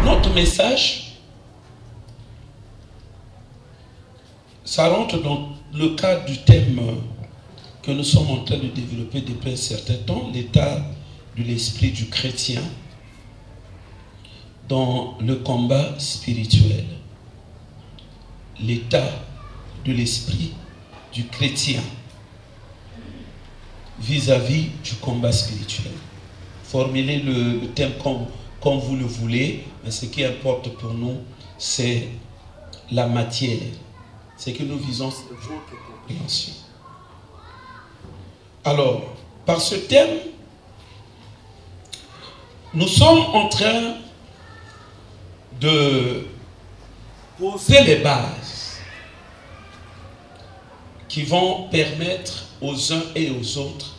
Notre message, ça rentre dans le cadre du thème que nous sommes en train de développer depuis un certain temps, l'état de l'esprit du chrétien dans le combat spirituel. L'état de l'esprit du chrétien vis-à-vis du combat spirituel. Formulez le thème comme vous le voulez, mais ce qui importe pour nous, c'est la matière. Ce que nous visons, c'est votre compréhension. Alors, par ce thème, nous sommes en train de poser les bases qui vont permettre aux uns et aux autres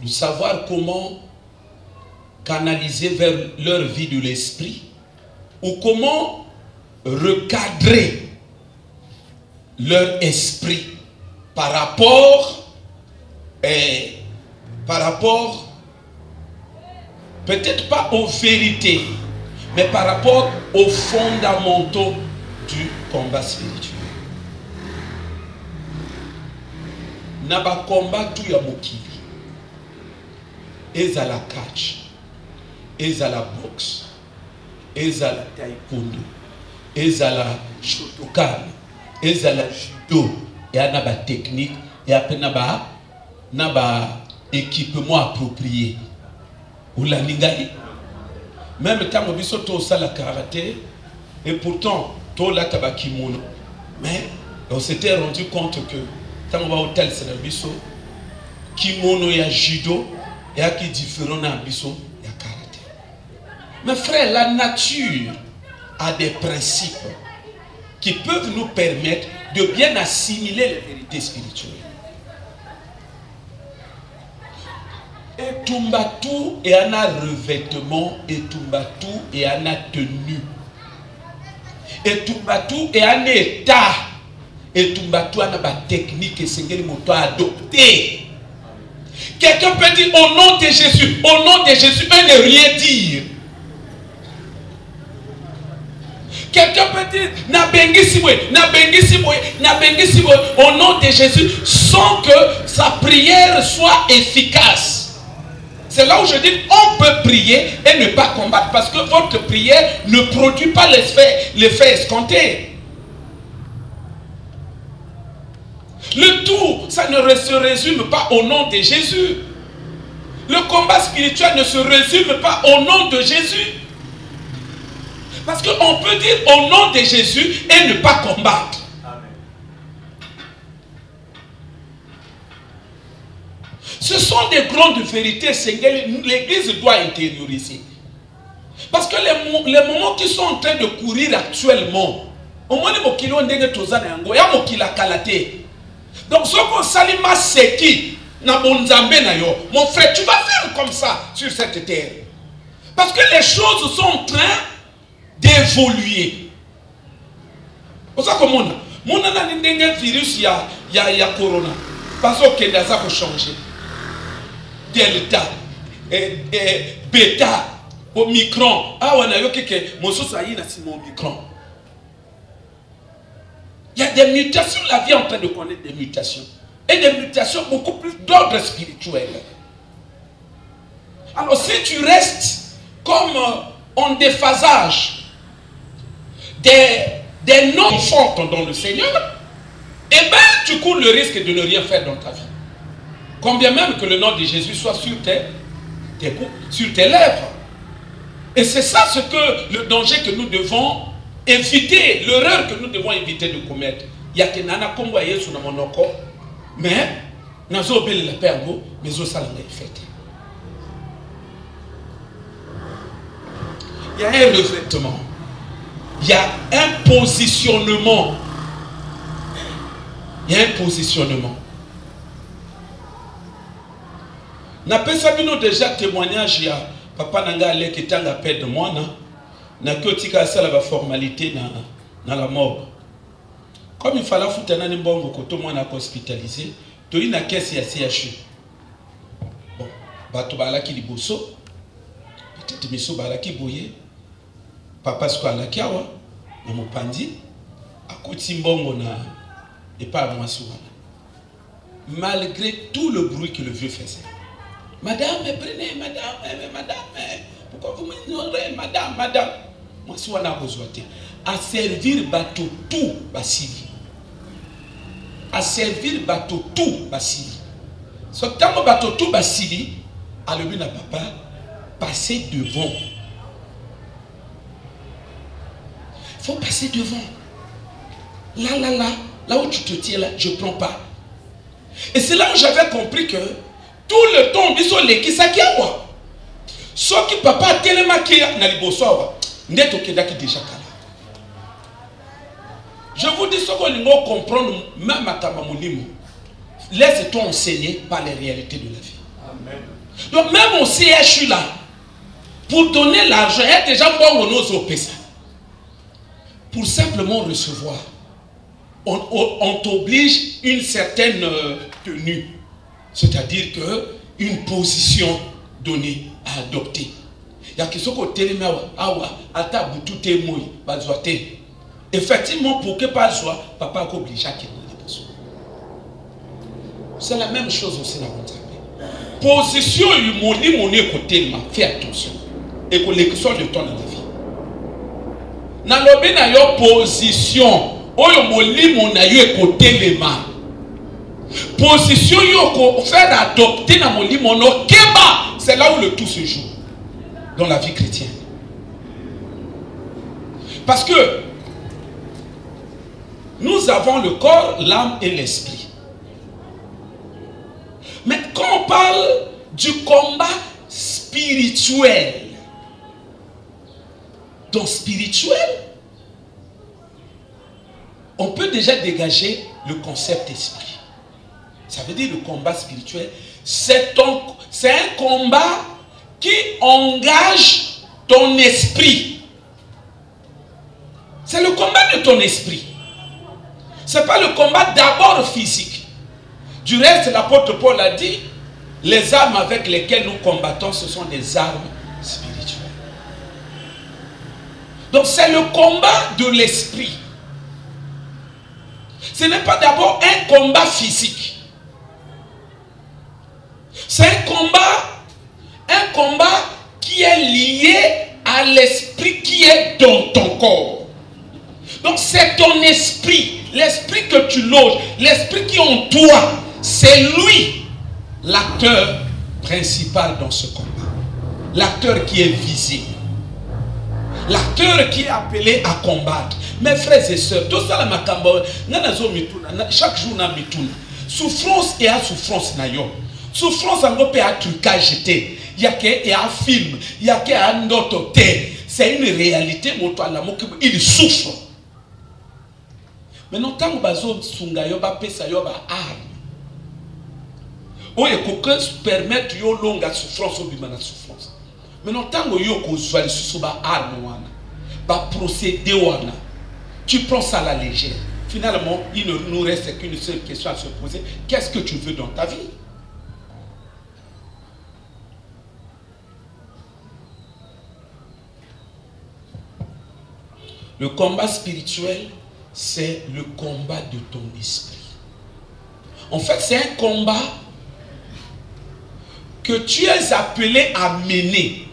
de savoir comment canaliser vers leur vie de l'esprit ou comment recadrer leur esprit par rapport peut-être pas aux vérités, mais par rapport aux fondamentaux du combat spirituel. Naba combat tout ya mokili. Ezala catch, ezala boxe, ezala taekwondo, ezala shotokan, ezala judo, et naba technique, et après naba équipement approprié. Ou la ningai. Même quand on biso to ça la karaté, et pourtant to la tabakimono. Mais on s'était rendu compte que quand on va au tel c'est le biso, kimono ya judo, et qui différent na biso ya karaté. Mes frères, la nature a des principes qui peuvent nous permettre de bien assimiler les vérités spirituelles. Et Tumbatu et un revêtement, et Tumbatu et un tenue. Et Tumbatu et un état. Et Tumbatu a une technique et c'est ce moto adopté. Quelqu'un peut dire au nom de Jésus, au nom de Jésus, et ne rien dire. Quelqu'un peut dire au nom de Jésus sans que sa prière soit efficace. C'est là où je dis on peut prier et ne pas combattre parce que votre prière ne produit pas l'effet escompté. Le tout, ça ne se résume pas au nom de Jésus. Le combat spirituel ne se résume pas au nom de Jésus. Parce qu'on peut dire au nom de Jésus et ne pas combattre. Ce sont des grandes vérités, Seigneur, l'Église doit intérioriser. Parce que les moments qui sont en train de courir actuellement, au moins les mokilo ndenge tozana yango, ya mokila kalate. Donc ce qu'on salima seki na bonzambe na yo, mon frère, tu vas faire comme ça sur cette terre. Parce que les choses sont en train d'évoluer. Pour ça que mon a ndenge virus ya corona. Parce que ça peut changer. Delta, bêta, omicron. Ah, on a eu que omicron. Il y a des mutations, la vie est en train de connaître des mutations. Et des mutations beaucoup plus d'ordre spirituel. Alors si tu restes comme en déphasage des non-forts dans le Seigneur, eh bien tu cours le risque de ne rien faire dans ta vie. Combien même que le nom de Jésus soit sur tes lèvres. Et c'est ça le danger que nous devons éviter, l'erreur que nous devons éviter de commettre. Il y a que nana kombo Yesu na monoko, mais nazo belle la pergo, mais zo salanga fête. Il y a un revêtement. Il y a un positionnement. Il y a un positionnement. N'a pas sabino déjà témoignage ya papa nanga ale kitanga père de moi na na kotika ça la formalité na la mort. Comme il fallait foutre un mbongo koto mwana hospitalisé, to ina caisse ya CHU. Bon, bato balaki liboso, peut-être miso balaki boye, papa sko alaki awa na mopandi, akoti mbongo na epa mwasi wana. Malgré tout le bruit que le vieux faisait. Madame, prenez, madame, pourquoi vous m'ignorez, madame? Moi, si on a besoin à servir bateau tout, Basili. À servir bateau tout, Basili. Ce temps bateau tout, Basili, à le na papa, passer devant. Il faut passer devant. Là où tu te tiens, là, je ne prends pas. Et c'est là où j'avais compris que tout le temps, ils sont les qui s'acquièrent. Ce qui papa a tellement qui n'a liboso, n'est au Kedaki déjà kala. Je vous dis ce qu'on doit comprendre, même à Kamamounimo. Laisse-toi enseigner par les réalités de la vie. Amen. Donc, même au CHU là, pour donner l'argent, il y a déjà bon nos opérations. Pour simplement recevoir, on t'oblige une certaine tenue, c'est-à-dire une position donnée à adopter. Il y a quelque chose qui est effectivement, pour que pas soit, papa a obligé à qu'il y. C'est la même chose aussi dans mon travail. Position, mon côté, fais attention. Et que l'élection de ton dans la vie. Dans le position, oyo molimo na yo ekotelema. Position yo faire adopter na molimo no keba, c'est là où le tout se joue dans la vie chrétienne. Parce que nous avons le corps, l'âme et l'esprit. Mais quand on parle du combat spirituel, donc spirituel, on peut déjà dégager le concept esprit. Ça veut dire le combat spirituel, c'est un combat qui engage ton esprit. C'est le combat de ton esprit. Ce n'est pas le combat d'abord physique. Du reste, l'apôtre Paul a dit, les armes avec lesquelles nous combattons, ce sont des armes spirituelles. Donc c'est le combat de l'esprit. Ce n'est pas d'abord un combat physique. C'est un combat qui est lié à l'esprit qui est dans ton corps. Donc c'est ton esprit, l'esprit que tu loges, l'esprit qui est en toi. C'est lui l'acteur principal dans ce combat. L'acteur qui est visé. L'acteur qui est appelé à combattre. Mes frères et sœurs, tout ça, chaque jour, souffrance et à souffrance. Souffrance en gros, à trucage. Il y a un film, il y a un autre. C'est une réalité. Il souffre. Maintenant, tant que bazo sungayo ba pesa yo ba arme. Oye koke permettre yo longa souffrance ou bimana souffrance. Maintenant, tant que yo ko zwali susu ba arme wana, ba procédé wana, tu prends ça à la légère. Finalement, il ne nous reste qu'une seule question à se poser. Qu'est-ce que tu veux dans ta vie? Le combat spirituel, c'est le combat de ton esprit. En fait, c'est un combat que tu es appelé à mener,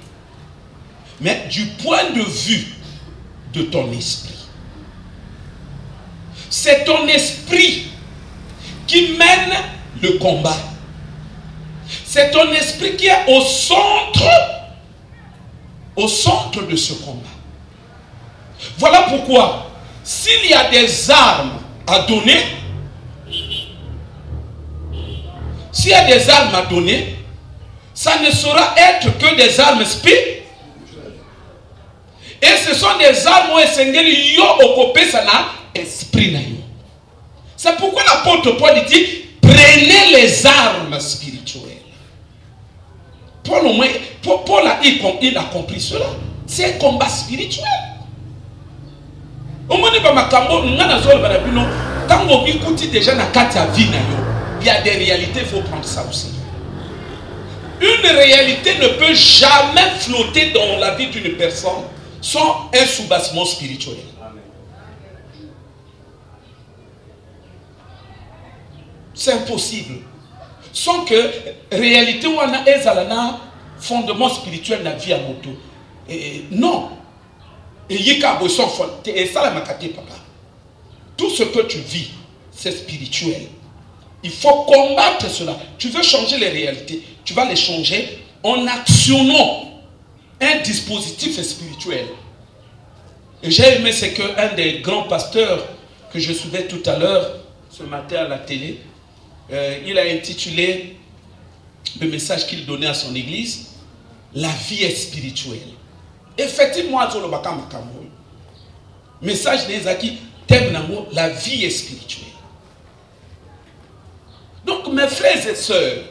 mais du point de vue de ton esprit. C'est ton esprit qui mène le combat. C'est ton esprit qui est au centre de ce combat. Voilà pourquoi, s'il y a des armes à donner, ça ne saura être que des armes spirituelles. Et ce sont des armes où c'est pourquoi l'apôtre Paul dit, prenez les armes spirituelles. Paul a compris cela. C'est un combat spirituel. Au moins, quand on écoute déjà dans la vie, il y a des réalités, il faut prendre ça aussi. Une réalité ne peut jamais flotter dans la vie d'une personne sans un soubassement spirituel. C'est impossible. Sans que réalité ou un fondement spirituel na vie à moto. Non. Et ça la makate papa. Tout ce que tu vis, c'est spirituel. Il faut combattre cela. Tu veux changer les réalités, tu vas les changer en actionnant un dispositif spirituel. Et j'ai aimé ce qu'un des grands pasteurs que je suivais tout à l'heure, ce matin à la télé, il a intitulé le message qu'il donnait à son église, la vie est spirituelle. Effectivement, message des acquis, la vie est spirituelle. Donc, mes frères et sœurs,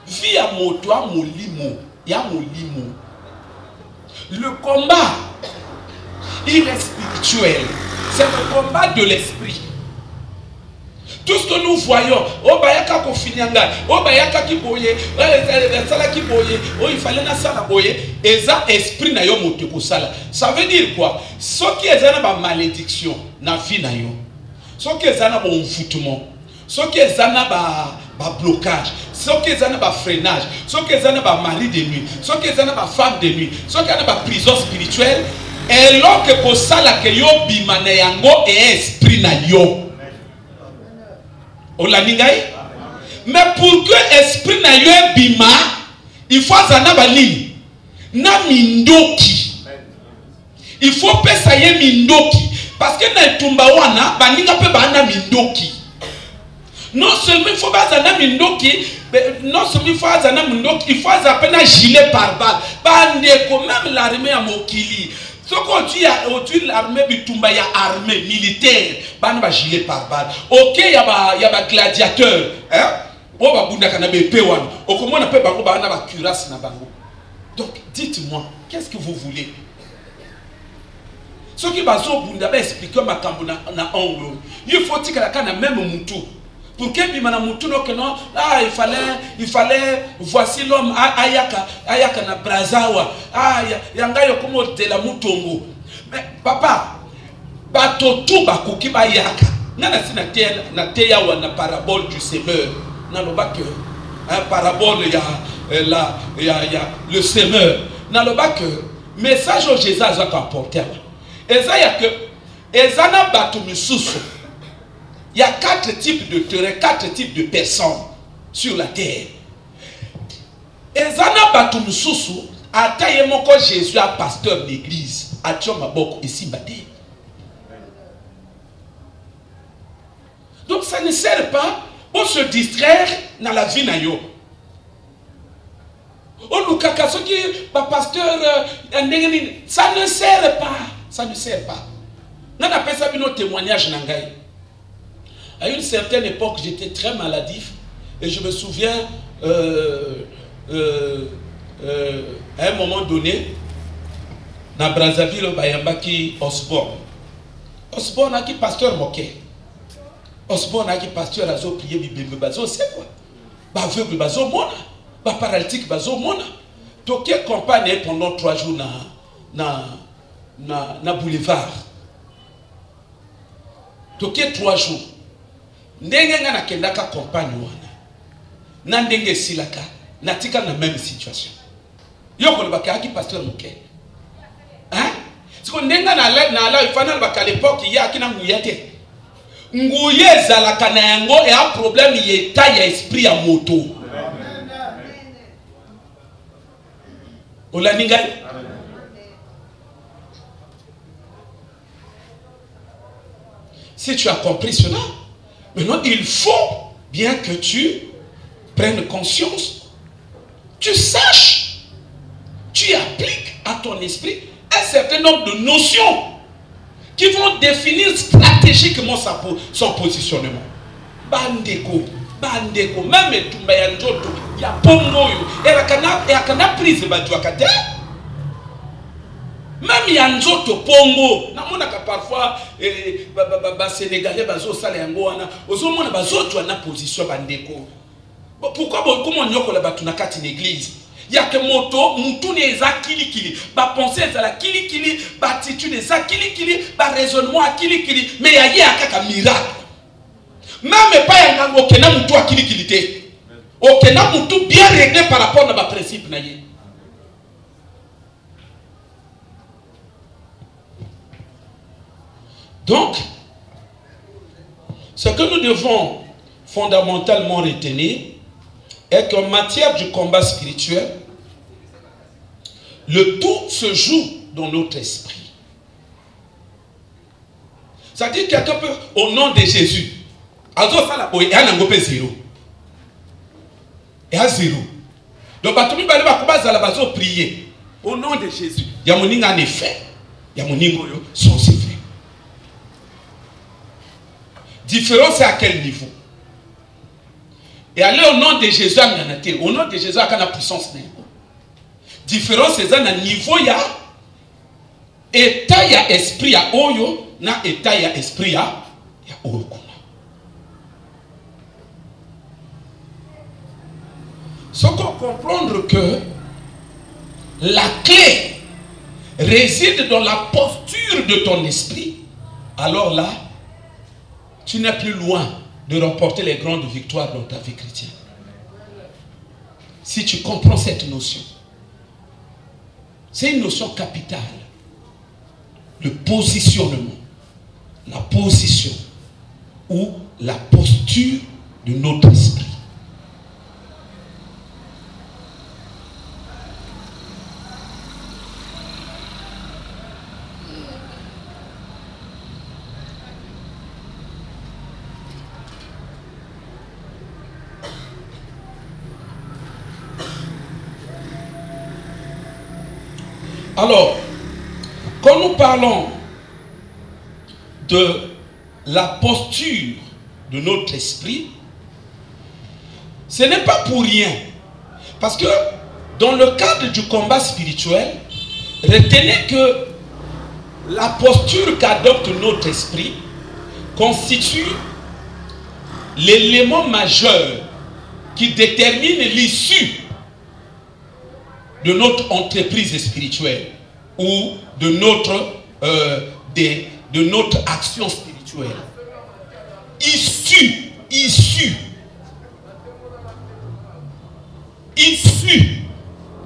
vie à moto, à mon limo, il y a mon limo. Le combat, il est spirituel. C'est le combat de l'esprit. Tout ce que nous voyons, oh bayaka ko finyanga, oh bayaka ki boye, sala ki boye, oh il fallait na sala boye, eza esprit na yo moto ko sala. Ça veut dire quoi? Ce qui est na ba malédiction na vie na yo. Ce qui est na ba envoûtement, ce qui est na ba blocage, ce qui est na ba freinage, ce qui est na ba mari de nuit, ce qui est na ba femme de nuit, ce qui est na ba prison spirituelle, et lorsque ko sala ke yo bimane yango et esprit na yo. Mais pour que l'esprit na yo bima, il faut zana bali na mindoki. Il faut pesaye mindoki parce que na tumba wana baninga pe bana mindoki. Non seulement il faut zana mindoki, non seulement il faut zana mindoki, il faut zapena gilet pare-balles. Bande ko même l'armée à Mokili. Ce qu'on dit aujourd'hui, l'armée bitumba, il y a armée militaire, il y a gilet pare-balles. Ok, il y a gladiateur. Donc, dites-moi, qu'est-ce que vous voulez? Ce qui va expliquer ma cambona na angle. Il faut que la même moutou. Pour que bimana moutou non, ah il fallait voici l'homme ayaka na brazawa, ah yanga yokomo de la moutongo. Mais papa bato tout bakoki ba yaka nana sina na teya wa na parabole du semeur na lo ba que parabole ya le semeur na lo ba que message au Jésus a apporté eza ya que ezana bato misusu. Il y a 4 types de terrain, 4 types de personnes sur la terre. Et Zana Batum Soussou a taillé mon corps Jésus à pasteur d'église à Tchomaboko ici Badé. Donc ça ne sert pas pour se distraire dans la vie nayo. Oh Lukakaso qui pasteur ça ne sert pas, ça ne sert pas. On appelle ça un témoignage nangai. À une certaine époque, j'étais très maladif et je me souviens, à un moment donné, dans Brazzaville, Bayamba qui Osborne. Osborne a qui pasteur moqué. Osborne a qui pasteur azo prié bibé bazo c'est quoi? Ba aveugle bazo mona, ba paralytique bazo mona. Toké campagne pendant 3 jours na boulevard. Toké 3 jours. Ndenge nga nakendaka campagne wana na ndenge silaka natika na même situation yoko le bakaki pasteur moké hein siko ndenga na la ifana baka l'époque ya kina nguyete nguye zalaka na yango et un problème yeta ya esprit ya moto olaninga. Si tu as compris cela, maintenant, il faut bien que tu prennes conscience, tu saches, tu appliques à ton esprit un certain nombre de notions qui vont définir stratégiquement son positionnement. Bandeko, même Tumba ya Njoto, ya Pongo, et la cana prise Badouakate. Même Yanzoto Pongo, namonaka parfois Sénégalais bazo sala yango wana, ozomona bazo na position bandeko. Pourquoi comment nyoko la batuna kati l'église? Il y a que moto, mutu ne za kili, ba pensée za la kili, ba attitude za kili, ba raisonnement à kili, mais ya ye akaka miracle. Même pas yanga okena mutu a kili te. Okena mutu bien réglé par rapport à ba principe na ye. Donc, ce que nous devons fondamentalement retenir est qu'en matière du combat spirituel, le tout se joue dans notre esprit. C'est-à-dire que quelqu'un peut, au nom de Jésus, il y a un zéro. Il y a zéro. Donc, il y a prier au nom de Jésus. Il y a un effet. Il y a un effet. Différence c'est à quel niveau? Et aller au nom de Jésus, au nom de Jésus, il y a la puissance. Différence c'est à niveau, il y a état, il y a esprit, il y a oyo, na état, il y a esprit, il y a oyo. Ce qu'on comprendre que la clé réside dans la posture de ton esprit, alors là, tu n'es plus loin de remporter les grandes victoires dans ta vie chrétienne. Si tu comprends cette notion, c'est une notion capitale. Le positionnement, la position ou la posture de notre esprit. Alors, quand nous parlons de la posture de notre esprit, ce n'est pas pour rien. Parce que dans le cadre du combat spirituel, retenez que la posture qu'adopte notre esprit constitue l'élément majeur qui détermine l'issue de notre entreprise spirituelle ou de notre action spirituelle. Issue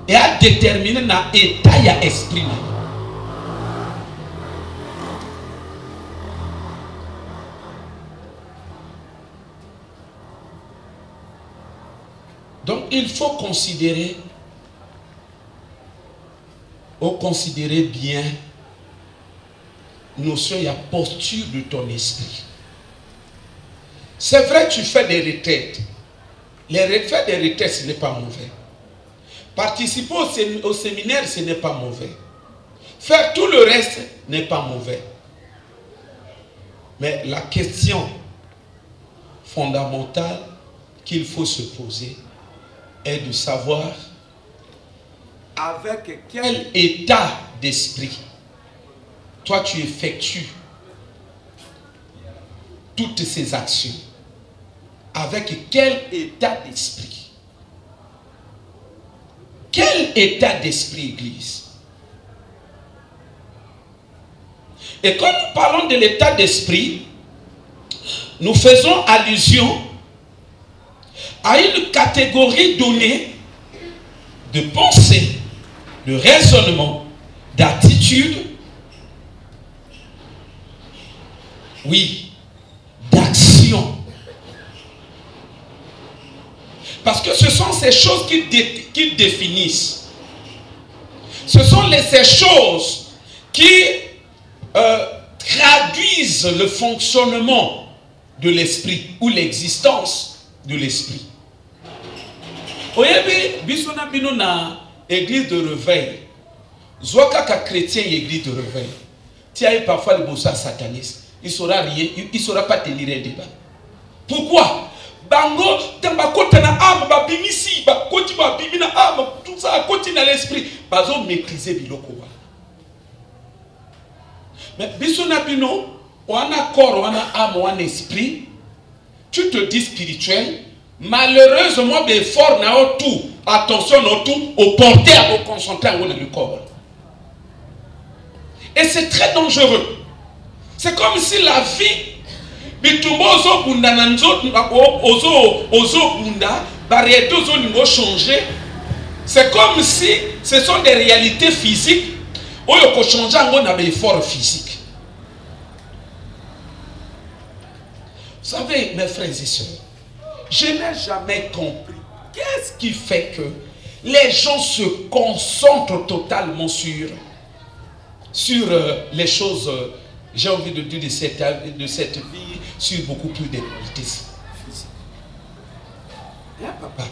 et à déterminer na état ya esprit. Donc il faut considérer bien notion et la posture de ton esprit. C'est vrai, tu fais des retraites. Les retraites des retraites, ce n'est pas mauvais. Participer au séminaire, ce n'est pas mauvais. Faire tout le reste n'est pas mauvais. Mais la question fondamentale qu'il faut se poser est de savoir avec quel état d'esprit toi tu effectues toutes ces actions. Avec quel état d'esprit? Quel état d'esprit, Église? Et quand nous parlons de l'état d'esprit, nous faisons allusion à une catégorie donnée de pensée, de raisonnement, d'attitude, oui, d'action. Parce que ce sont ces choses qui définissent. Ce sont ces choses qui traduisent le fonctionnement de l'esprit ou l'existence de l'esprit. Oyebi bisona bino na église de réveil. Zoaka ka chrétien église de réveil. Tiens parfois le bossa sataniste. Il saura rien, il saura pas tenir un débat. Pourquoi? Bango tembakota na âme ba bimisi ba koti ba bimina âme tout ça côté dans l'esprit. Bazo maîtriser biloko wa. Mais bisuna bino, on a corps, on a âme, on a esprit. Tu te dis spirituel. Malheureusement, mais fort na tout. Attention na tout, au porter, au concentrer dans le corps. Et c'est très dangereux. C'est comme si la vie, bitumbo ozo bunda na nzoto ozo bunda, barrière ozo ningo changer. C'est comme si ce sont des réalités physiques où il faut changer un effort physique. Vous savez, mes frères et sœurs, je n'ai jamais compris qu'est-ce qui fait que les gens se concentrent totalement sur les choses, j'ai envie de dire, de cette vie, sur beaucoup plus de qualités physiques. Hein, papa?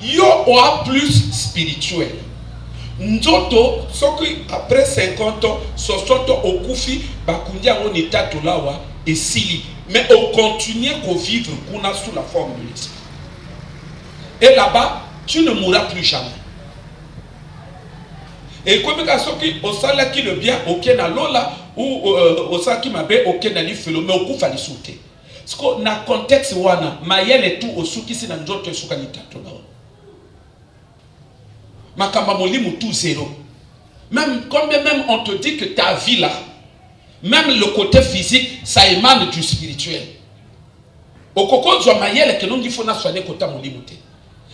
Yo oa plus spirituel. Nzoto, après 50 ans, 60 ans, au koufi, bakundia on état tolawa et sili. Mais on continue à vivre sous la forme de l'esprit. Et là-bas, tu ne mourras plus jamais. Et comme on sala qui le bien, ok na lola, ou on sala qui m'a bé, ok na li felo, mais au koufa li sauter. Parce que dans le contexte, mayel et tout, au souki si na nzoto et souka ni tolawa. Makamba molimu tout zéro. Même combien même on te dit que ta vie là, même le côté physique, ça émane du spirituel. Au coco de mayel que nous il faut na soigner côté molimu te.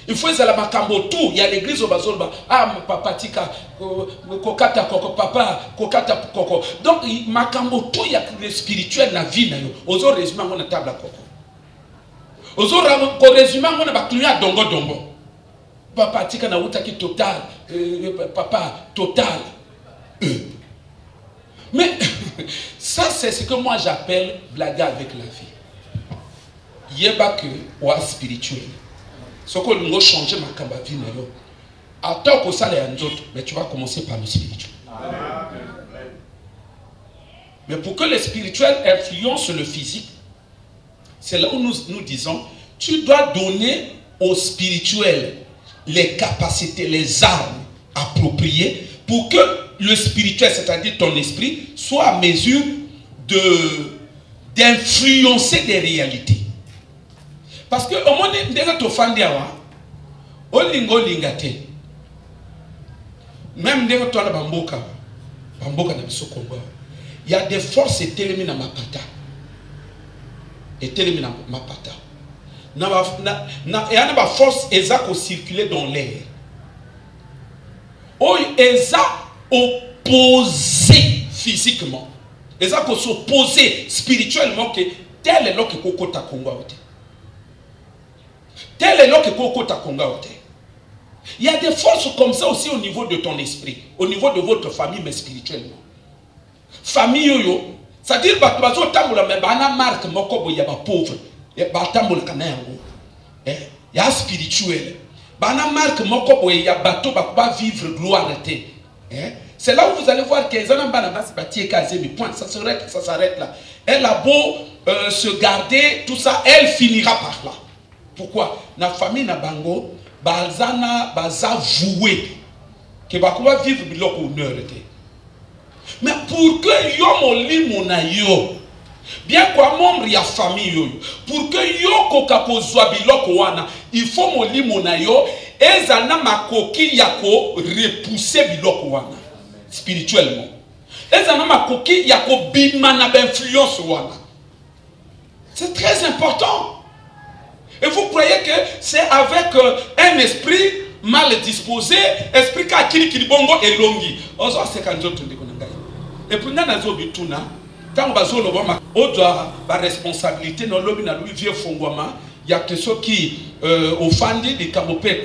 Il faut que la makambo tout, il y a l'église au bazolba. Ah mon papa tika kokata koko papa kokata koko. Donc makambo tout il y a le spirituel na vie na yo. Ozo résumé on table koko. Ozo résumé on ba client dongo dongo. Papa tika na utaki total, papa total. Mais ça c'est ce que moi j'appelle blague avec la vie. Yeba que wa spirituel. Ce que nous allons changer ma kamba vie na yo. Attends que ça les autres, mais tu vas commencer par le spirituel. Mais pour que le spirituel influence le physique, c'est là où nous disons, tu dois donner au spirituel les capacités, les armes appropriées pour que le spirituel, c'est-à-dire ton esprit, soit à mesure d'influencer des réalités. Parce que au moins, même il y a des forces étélémines dans ma pata. Étélémines dans ma pata. Il y a des forces qui circulent dans l'air. Ils ont opposé physiquement. Ils ont opposé spirituellement que tel est l'homme qui est à Congo. Tel est l'homme qui est à Congo. Il y a des forces comme ça aussi au niveau de ton esprit, au niveau de votre famille, mais spirituellement. Famille, c'est-à-dire que tu marque il y a pauvre. Il y a spirituel. Il y a bateau qui vivre gloire. C'est là où vous allez voir que ça s'arrête là. Elle a beau se garder, tout ça, elle finira par là. Pourquoi? La famille na bango, bazana baza voué que va vivre biloko honneur. Mais pour que yo moli mona yo, bien quoi membre ya famille yo, pour que yo koka kozwa biloko wana, il faut moli mona yo, ezana makoki yako repousser biloko wana spirituellement. Ezana makoki yako bimana d'influence wana. C'est très important. Et vous croyez que c'est avec un esprit mal disposé, esprit qui bongo et longi. Et puis, nous avons dit tout ça. Quand on a la responsabilité, nous avons dit il y a ceux qui offendent des camopés,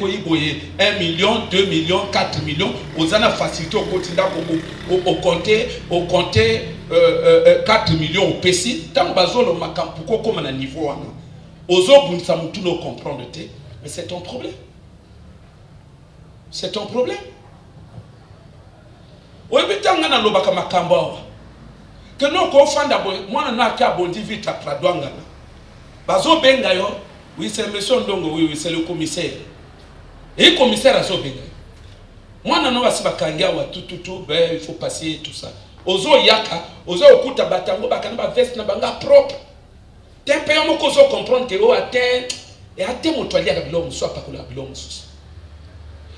1 million, 2 millions, 4 millions. Vous avez facilité au quotidien au compter 4 millions au PC. Tant que vous avez comme un niveau. Aux autres, nous ne comprendre, mais c'est ton problème. C'est ton problème. Oui, mais tant que nous avons un que nous avons d'abord, moi, nous avons vite à Pradouanga. Bazo Bengayo, oui, c'est monsieur Ndongo, oui, c'est le commissaire. Et le commissaire a Zo Bengayo. Moi, nous avons tout, il faut passer tout ça. ozo yaka ozo okuta batango bakana ba veste na banga propre tempe yo moko ozo comprendre que o atteint et atteint mon toilet avec l'homme soit pas que l'homme sous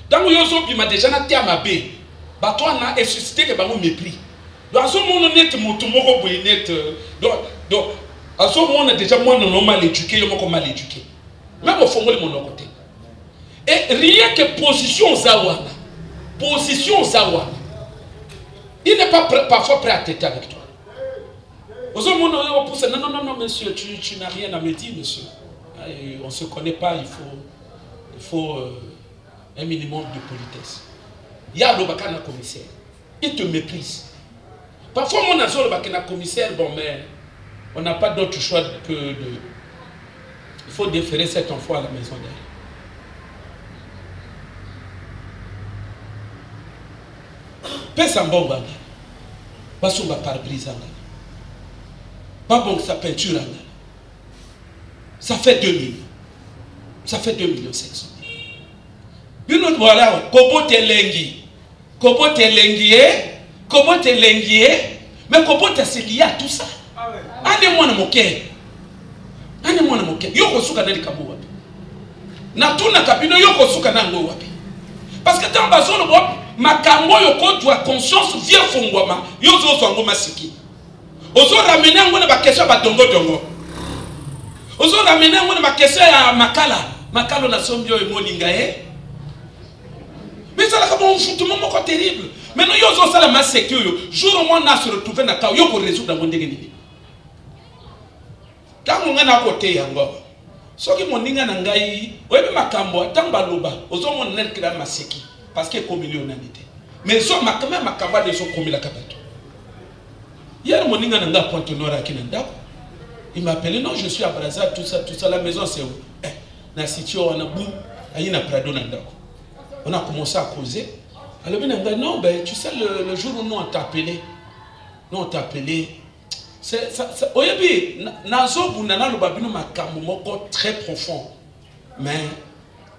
donc yo zo bima déjà na terme mabe ba toi na et susciter que ba mo mépris donc azo mon net moto moko boy net donc azo mon déjà moi non mal éduqué yo moko mal éduqué même au fond mon côté et rien que position zawana il n'est pas parfois prêt à t'aider avec toi. Non, monsieur, tu n'as rien à me dire, monsieur. On ne se connaît pas, il faut un minimum de politesse. Il y a le bakana commissaire. Il te méprise. Parfois, mon azor le bakana commissaire, bon, mais on n'a pas d'autre choix que de. Il faut déférer cet enfant à la maison d'elle. Pesa mbongo anga basumba pare-brise anga pas bon sa peinture anga ça fait 2 millions, ça fait 2 millions 500 bino voilà kobo te lengi mais kobo te c'est lié à tout ça ane mwana moke yoko suka nali kabo wapi na tuna kabino yoko suka nango wapi parce que tant bazolo wapi makambo yoko tu a conscience vient fongwama yozo zongo masiki ozo ramener ngona ba question ba dongo ozo ramener ngona ba question ya makalo na sombio emoninga mais ça la comme un foutement moko terrible maintenant yozo sala masiki yo jour au moins na se retrouver na ka yoko résoudre ngo ndenge nini tango ngana côté yango soki moninga na ngai oyebe makambo tamba loba ozo mon nekira masiki parce que comme l'humanité mais so makama makamba de so comme la kabato hier moninga nanga pointe nord à kinandako il m'a appelé non je suis à Brazza tout ça la maison c'est où na sitio on a bou ayina prado nandako on a commencé à causer alors bien non ben tu sais le jour où nous on t'a appelé c'est ça oyebi nazo bunana lo babino makambo moko très profond mais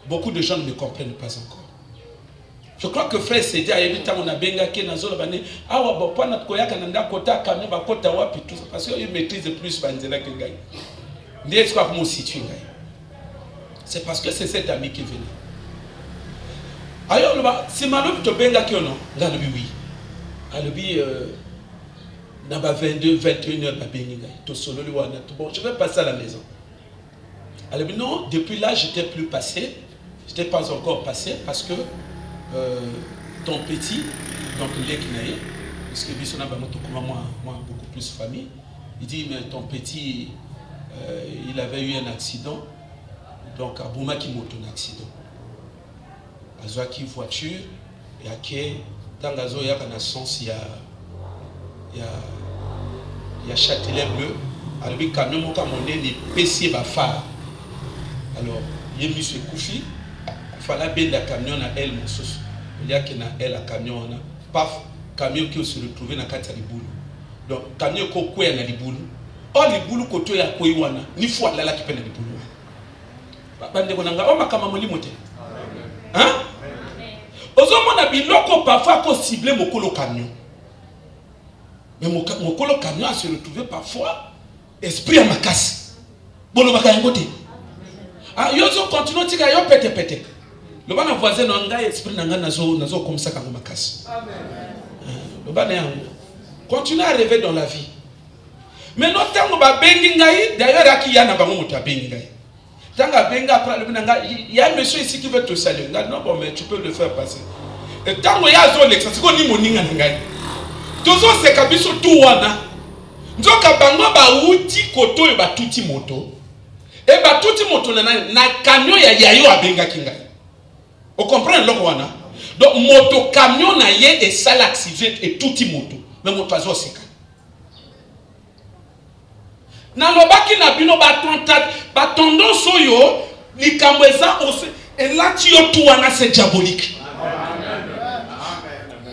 beaucoup de gens ne me comprennent pas encore. Je crois que frère Sédia a évité mon abenga qui est dans la zone. Ah ouais, bon, pas notre koyaka nanda kota kamé ba kota wapi tout ça parce qu'il maîtrise plus banzela que gay. N'est-ce pas comment situé gay? C'est parce que c'est cet ami qui est venu. Alors si malheureux to benga qui non, là le oui. Alors bi na ba 22 21 heures ba benga gay. To solo le wana. Bon, je vais passer à la maison. Alors non, depuis là j'étais plus passé, j'étais pas encore passé parce que ton petit, donc l'Eknaï, parce que lui, moi, beaucoup plus famille, il dit, mais ton petit, il avait eu un accident, donc à Bouma qui monte un accident. À Zoaki voiture, et à Ké, dans la zone, il y a un sens, il y a Châtelet bleu, alors lui, camion, mon camionneur, il pèse ma phare. Alors, il a mis ce Koufi. Il fallait bien la camion à elle, mon sauce. Il y a qu'une elle à camion, paf, camion qui se retrouve dans la carte de boulot. Donc, camion qui est dans les boulot. Or, les boulots qui sont dans les boulot, ni fois là qui peine les boulot. Bande konanga, on m'a kamamoli moté. Hein? Ozomo na biloko parfois ko cibler mon colo camion. Mais mon colo camion a se retrouvé parfois esprit à ma casse. Bolo bakayangote. Ah, yozo continue tika yo pete. Le bana voisin n'anga esprit n'anga nazo comme ça quand makasi. Amen. Le bana yango. Continue à rêver dans la vie. Mais non tango ba bengi ngai d'ailleurs aki yana bango muta bengi ngai. Tanga benga après le bana il y a un monsieur ici qui veut te saluer. Non bon mais tu peux le faire passer. Et tango ya zo lexa siko ni moninga ngai. Tozo se kabiso tu wana. Nzoka bango ba uti koto yo ba tuti moto. Et bah tout le monde na camion ya yayo abenga kinga. On comprend le wana. Donc moto camion na ye et ça l'accident et tout le moto. Mais moto azo seka. Na lobaki na bino ba tendance oyo ni kamweza ose et là tu yo tout wana c'est diabolique.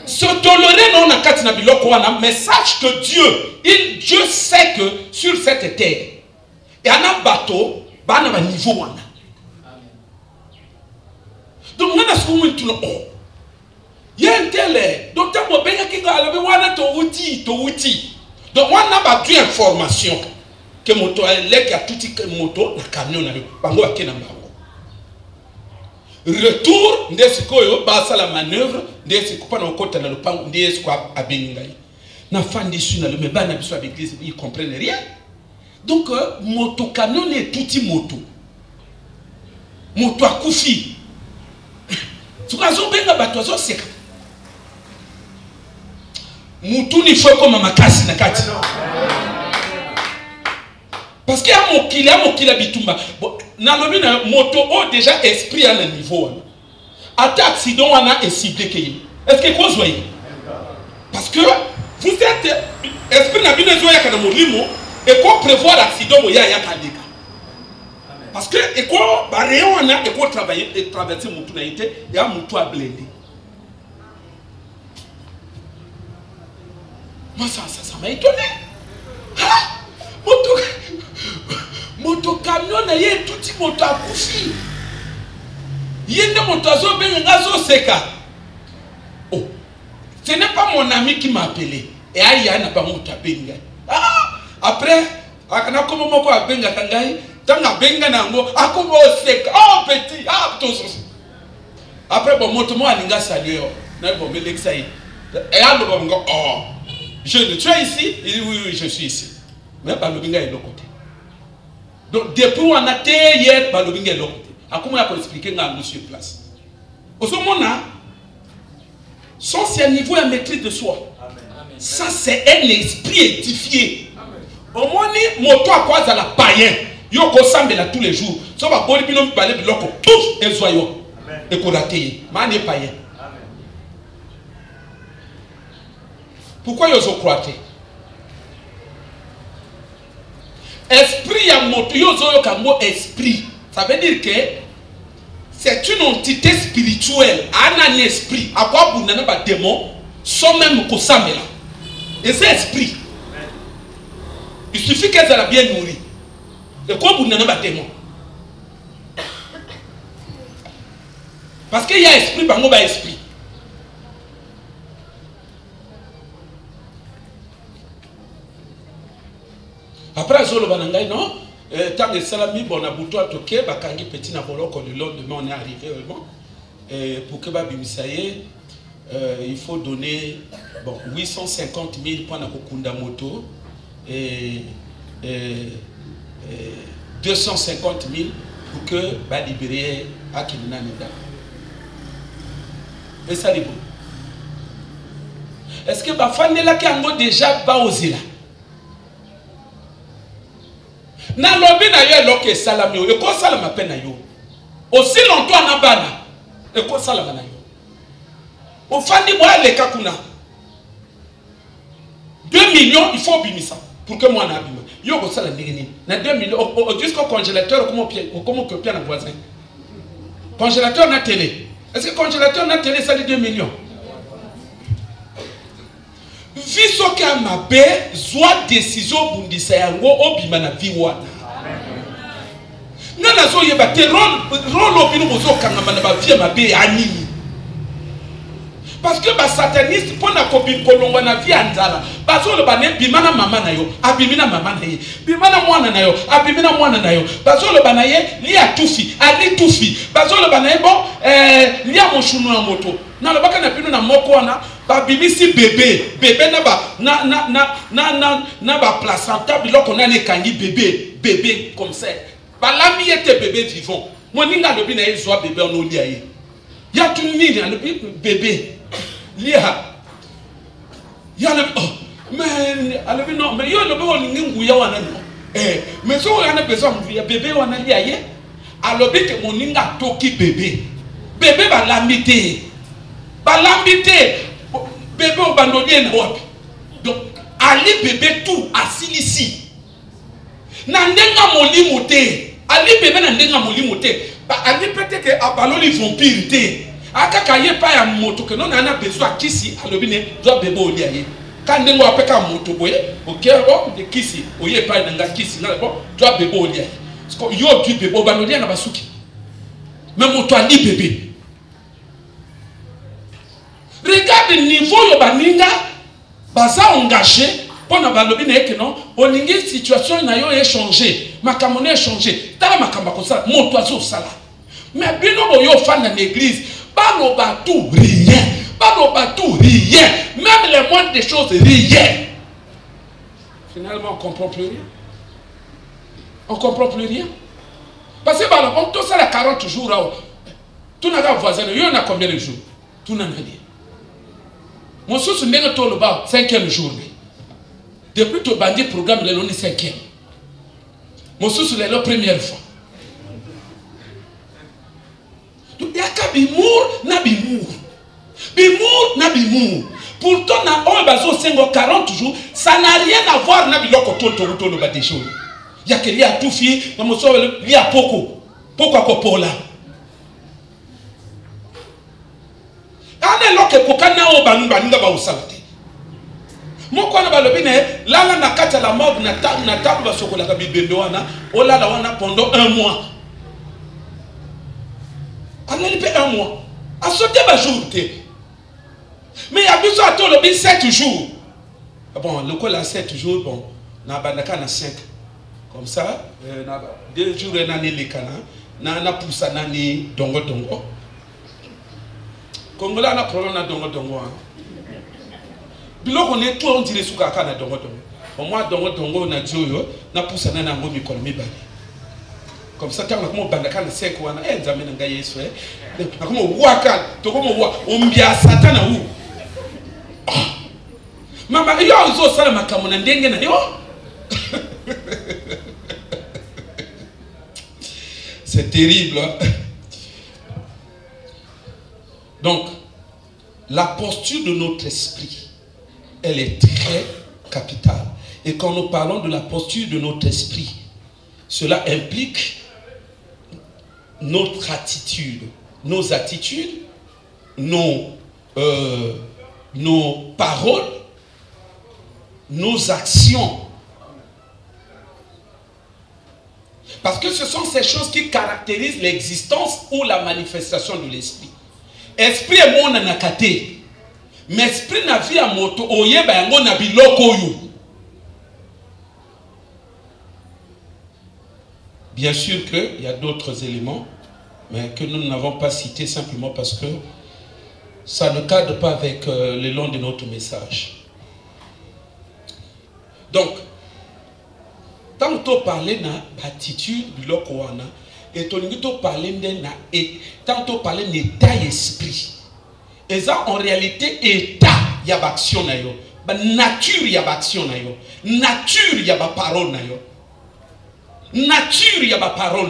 Se tolérer non na kati na biloko wana mais sache que Dieu sait que sur cette terre il y a un bateau bana ba niveau wana. Donc ngana siko mtu no y a un tel donc tant que ben qui a le wana to outil donc on a pas de information que moto les qui a tout que moto na camion na bango ba kena bango retour ndesikoyo ba sala manœuvre ndesiko pa na kota na lupango ndesiko abengai na fandi su na le meba na biso avec l'église ils comprennent rien donc moto camion est tout moto akufi tukazo benga bato zo seka mutu ni faut comme makasi na kati parce que a mokila bitumba bon na lobi na moto o déjà esprit à un niveau ata accident wana est ciblé que est-ce que vous voyez parce que vous êtes esprit na bino zo ya kana molimo et quoi prévoir accident mo ya kaleka parce que et quoi ba réon wana et quoi travailler et traverser mutu na été ya mutu a blender. Moi, ça m'a étonné. Ah, moto camion, il y a tout petit moto à coucher. Il y a des motos à seka. Oh, ce n'est pas mon ami qui m'a appelé. Et il y a pas moto à benga. Ah, après, akana comme moko à benga kangai, tanga benga nango, akobo seka. Oh petit, ah tout ça. Après bon moto moi alinga saluer. Na bon me l'exaï. Et alors bon oh. Tu es ici? Oui, je suis ici. Mais Balobinga est de l'autre côté. Donc, depuis on a été hier, Balobinga est de l'autre côté. Comment on peut expliquer à monsieur place? Au moment ça, c'est un niveau de maîtrise de soi. Amen. Ça, c'est un esprit édifié. Au moins, moto à quoi ça la païen. Yo ko sambela tous les jours. Ça va boli bino balé biloko tous et soyo. Et ko raté. Mané païen. Pourquoi ils ont croité? Esprit à moto, ils ont esprit. Ça veut dire que c'est une entité spirituelle. Un esprit. À quoi vous n'avez pas de démon? Sans même que ça là. Et c'est esprit. Il suffit qu'elle soit bien nourrie. Et quoi vous n'avez pas de démon? Parce qu'il y a esprit, il y a esprit. Après, Zolo Banangai, non? Tant que Salami, bon, on a bouton à toquer, Bakangi petit na boloko, le lendemain, on est arrivé vraiment. Pour que Babimisaye, il faut donner bon, 850 000 pour la Kukunda Moto et 250 000 pour que bah libérer Akimina Nida. Et ça, c'est bon. Est-ce que Bafandela qui a déjà baosé là? Na lobi na yo loke salami yo ko salama pe na yo aussi longtemps na bana e ko salama na yo o fandi moi le kakuna 2 millions il faut bimisa pour que moi na bima yo ko sala ndingini na 2 millions jusqu'au congélateur comment que bien na voisin congélateur na télé est-ce que congélateur na télé ça dit 2 millions viso ka mabe zwa décision bundisa yango obima na vi wana nana zo yeba te rôle obino bozo kangama na ba vie mabe ani parce que ba sataniste pona ko bi kolongwa na vie anzala bazo le bane bimana mama na yo abimina mama na ye bimana mwana na yo abimina mwana na yo bazo le banaye li atufi ali tufi bazo le banaye bon li a moshunu na moto na le baka na bino na moko wana ba bimisi bébé na ba placenta biloko na ne kangi bébé comme ça ba lami était bébé vivant moninga le bina ezwa bébé on olia ye ya tu nini le bébé lia ya le mais alors non mais yo le bébé ningu ya wana no mais so yana besoin ya bébé wana lia ye alors que moninga toki bébé ba lambité bébé au bandolier na wapi donc ali bébé tout asili ici na ndenga molimo te ali bébé na ndenga molimo te ba ali peut-être que abaloli vampire te akaka ye pa ya moto que non na besoin kisi alobine doit bébé olia ye quand ndengo apeka moto boye OK bon de kisi oye pa na kisi na bon doit bébé olia parce que yo tu bébé bandolier na basuki mais moto ali bébé Regarde le niveau yo baninga baza engagé pour na balobi na que non olingi situation na yo échanger makambo na échanger tala makamba ko sala moto azo sala mais bino bo yo fa na l'église baloba tout rien baloba tout rien même les moindres des choses rien. Finalement on comprend plus rien. On comprend plus rien. Parce que on tout ça la 40 jours là. Tout n'a pas voisin, il y en a combien de jours? Tout n'a rien. Mon sous n'est pas le bas, 5e jour. Depuis que tu bandit programme, le 5e. Mon sous c'est la première fois. Donc il y a qu'à bimour, na bimour. Bimour, na bimour. Pourtant, on a 40 jours, ça n'a rien à voir avec le choses. Il y a que lié à tout fille, il y a beaucoup. Pourquoi Popola? Ane loke kokana o baninga ba usalate. Moko na balobine lala na kata la morgue na table ba sokola ka bibembe wana o lala wana pendant 1 mois. Ana lipe 1 mois. A sauté ba jour te. Mais il y a besoin de le 7 jours. Bon, le col a 7 jours, bon, na bandaka na 5. Comme ça, 2 jours na ni lekana, na poussa na ni dongo dongo. Congolais na problème na dongo dongo. Bilo connaît tout on dirait soukaka na dongo dongo. Au moins dongo dongo na dioyo, na poussa na ngo mikolo mibali. Comme ça quand on bandaka na 5 wana, nzambe na ngai Yesu na comme waka, to comme wa ombia satana hu. Mama, yo zo sala makambo na ndenge na yo. C'est terrible. Hein? Donc, la posture de notre esprit, elle est très capitale. Et quand nous parlons de la posture de notre esprit, cela implique notre attitude, nos attitudes, nos paroles, nos actions. Parce que ce sont ces choses qui caractérisent l'existence ou la manifestation de l'esprit. Esprit est mon anakate. Mais esprit na vie à moto oye bayango na biloko yu. Bien sûr qu'il y a d'autres éléments, mais que nous n'avons pas cités simplement parce que ça ne cadre pas avec le long de notre message. Donc, tant que tu parles de l'attitude du lokoana, et tu parles de l'état d'esprit. Et ça, en réalité, état, il y a action, nature, il y a action, nature, il y a parole, nature, il y a parole,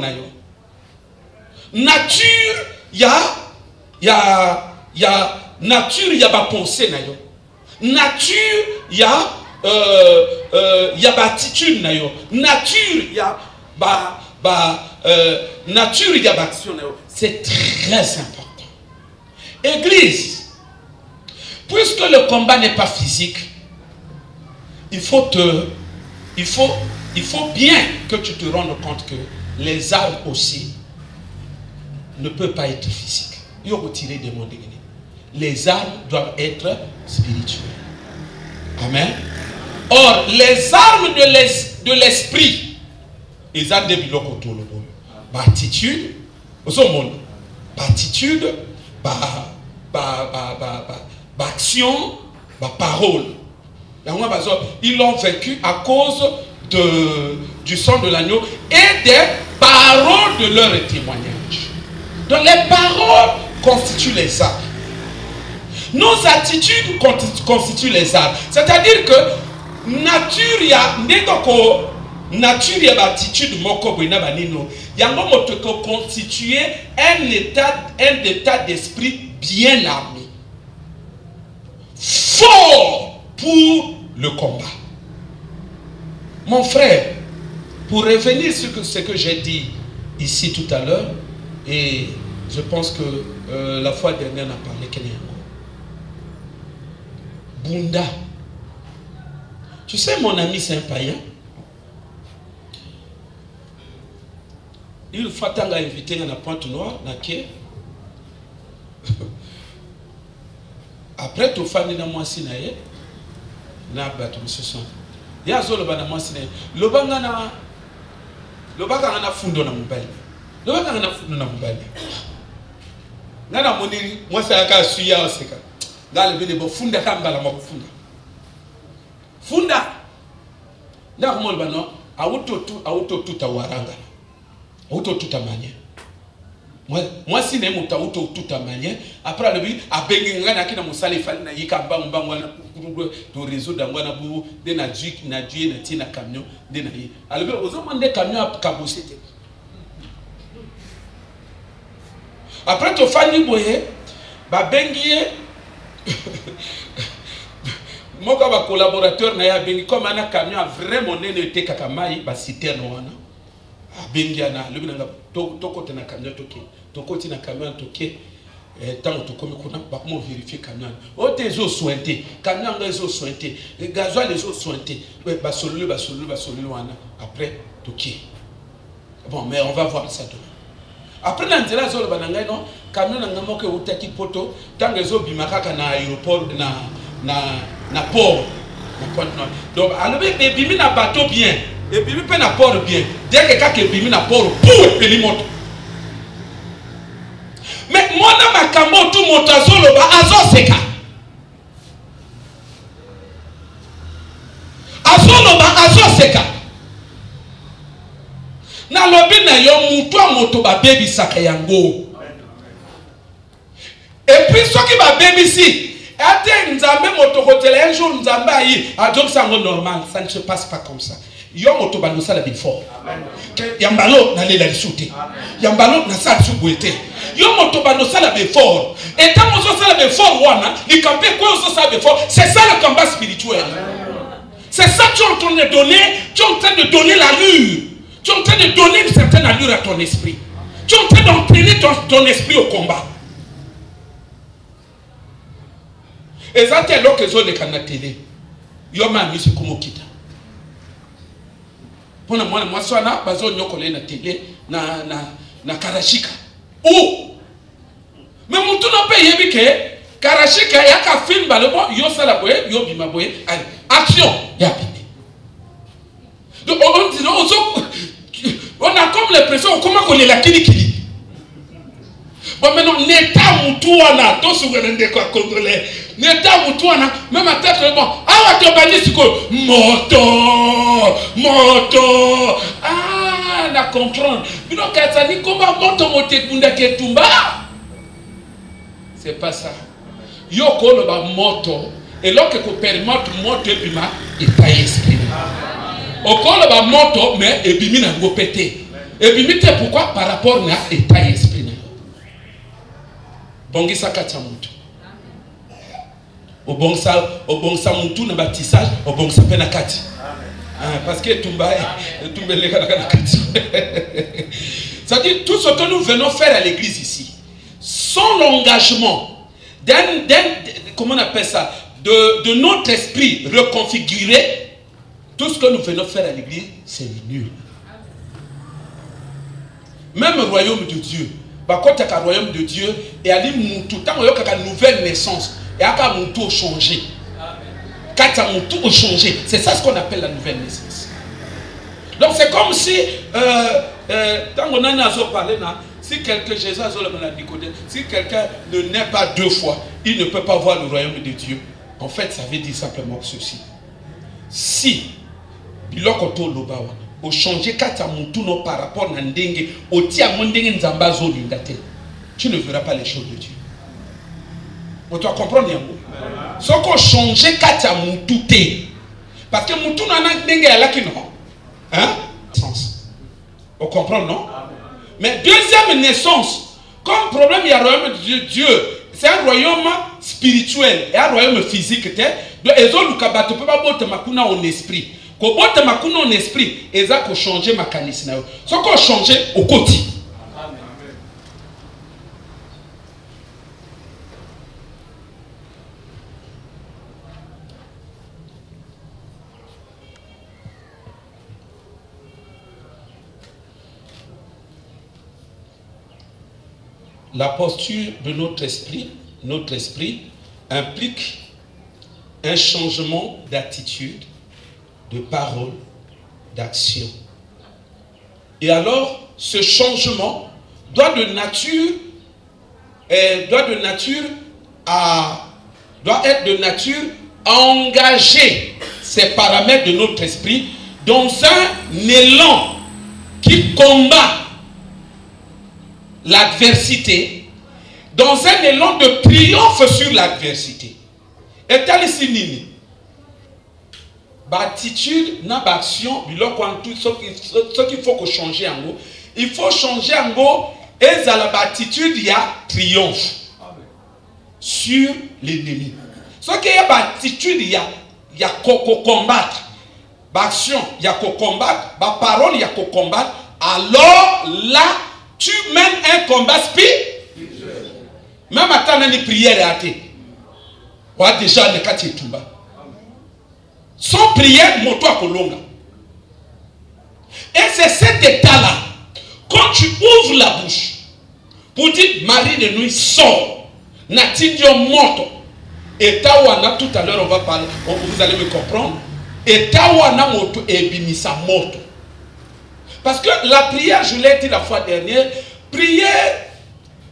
nature, il y a nature, il y a pensée, nature, il y a attitude, nature, il y a nature, il y a action. C'est très important. Église, puisque le combat n'est pas physique, il faut bien que tu te rendes compte que les armes aussi ne peuvent pas être physiques. Il faut retirer des mondes. Les armes doivent être spirituelles. Amen. Or, les armes de l'esprit, ils ont des bilots autour de nous. Attitude, attitude, action, parole. Ils l'ont vécu à cause du sang de l'agneau et des paroles de leur témoignage. Donc les paroles constituent les armes. Nos attitudes constituent les armes. C'est-à-dire que nature y a attitude moko bwena banino. Yango motoko constituer un état d'esprit bien armé. Fort pour le combat. Mon frère, pour revenir sur ce que j'ai dit ici tout à l'heure, et je pense que la fois dernière on a parlé Kenyango. Bunda. Tu sais, mon ami, c'est un païen. Il faut inviter à la Pointe Noire, après tu fais na mwasi na ye na bato misusu ya zo loba na mwasi na ye lobanga na fundo na mobali lobanga na fundo na mobali ngana moniri mwasi aka suya oseka ngale bile bo funda kambala mo funda na ko molba no auto tuta waranga auto tuta manye mwasi na muta auto tuta manye après le bi abengi ngana kina musali fali na yika mbangu wana to réseau dangwana bu de na juk na due na tina camion de na yi alors bi ozo mande camion kabosete après to fani boye ba bengiye moka ba collaborateur na ya bengi comme ana camion vraiment nene te kakamai ba citerne wana bengia na lebi nga toko te na camion toke toko ti na camion toke tant to komi kuna ba mo vérifier camion o te zo sointé camion nga zo sointé gasoil les zo sointé ba solulu wana après toke bon mais on va voir ça demain. Après na nzela zo loba ngai no camion na ngamo ke utaki poto tango zo bimakaka na aéroport na port na point non donc alobe bimi na bateau bien et bimi pe na port bien dès que kaka bimi na port pour peli moto mais mona makambo tu moto azoloba azoseka na lobi na yo mutu moto ba baby saka yango et puis soki ba baby si ate nzambe moto hôtel un jour nzambe ayi adok sango normal ça ne se passe pas comme ça yo moto ba nosala before yambalo na lela lisute yambalo na sa subuete yo moto ba nosala before et tant on so sala before wana ni camper quoi so sala before c'est ça le combat spirituel. C'est ça que tu es en train de donner, tu es en train de donner l'allure. Tu es en train de donner une certaine allure à ton esprit. Tu es en train d'entraîner ton esprit au combat. Et ça, c'est là que je suis la télé. Je suis comme kita. Pour moi, je suis la télé, na Karashika. Où? Mais mon tour n'a pas yébi que Karashika, il y a qu'un film, yo salaboye, yo bimaboye, allez, action, ya bini. Donc on a comme l'impression comment on est la kili. Bon maintenant n'état mutuana to souvenir quoi congolais n'état mutuana même à tête bon ah tu vas dire siko moto ah na comprendre bino katani comment moto motekunda ketumba c'est pas ça yo ko le ba moto et lorsque ko permettre moto bima et pas esprit au ko le ba moto mais et bimi na ngo pété et bimi te pourquoi par rapport na état esprit bongisa katia mutu obongisa mutu na baptissage obongisa pe na kati parce que tumbele na kati. C'est-à-dire tout ce que nous venons faire à l'église ici sans l'engagement comment on appelle ça de notre esprit reconfiguré, tout ce que nous venons faire à l'église c'est nul. Même le royaume de Dieu quand tu as le royaume de Dieu et à tout temps il y a une nouvelle naissance et à tout changer. Quand tu as tout changé, c'est ça ce qu'on appelle la nouvelle naissance. Donc c'est comme si tant qu'on a parlé si quelqu'un Jésus a dit si quelqu'un ne naît pas deux fois, il ne peut pas voir le royaume de Dieu. En fait, ça veut dire simplement ceci. Si biloko lobawa au changer kata mutu no par rapport na ndenge otia mondenge nzamba zo lingate, tu ne verras pas les choses de Dieu. On doit comprendre yango. Soko changer kata mutu te parce que mutu na ndenge ya laki non hein sens. On comprend non? Mais deuxième naissance comme problème il y a le royaume de Dieu, c'est un royaume spirituel et un royaume physique te donc ezo lukabato peut pas bote makuna en esprit. Ko bote makuna en esprit eza ko changer makanisi na yo. So ko changer au côté. La posture de notre esprit implique un changement d'attitude, de parole, d'action. Et alors, ce changement doit être de nature à engager ces paramètres de notre esprit dans un élan qui combat l'adversité, dans un élan de triomphe sur l'adversité. Et tel ici nini. Attitude, action, ce qu'il faut que changer en gros. Il faut changer en gros, et à l'attitude, il y a triomphe sur l'ennemi. Ce qu'il y a l'attitude, il y a combattre. Action, il y a combattre. Parole, il y a combattre. Alors là, tu mènes un combat spirituel. Même à temps, une prière à thé. Déjà, le cas est tout bas. Sans prière, mon toit colonga. Et c'est cet état-là, quand tu ouvres la bouche, pour dire Marie de nuit sort, Natidio moto, état où on a tout à l'heure, on va parler, vous allez me comprendre, état où on a moto et bimisa moto. Parce que la prière, je l'ai dit la fois dernière, prier,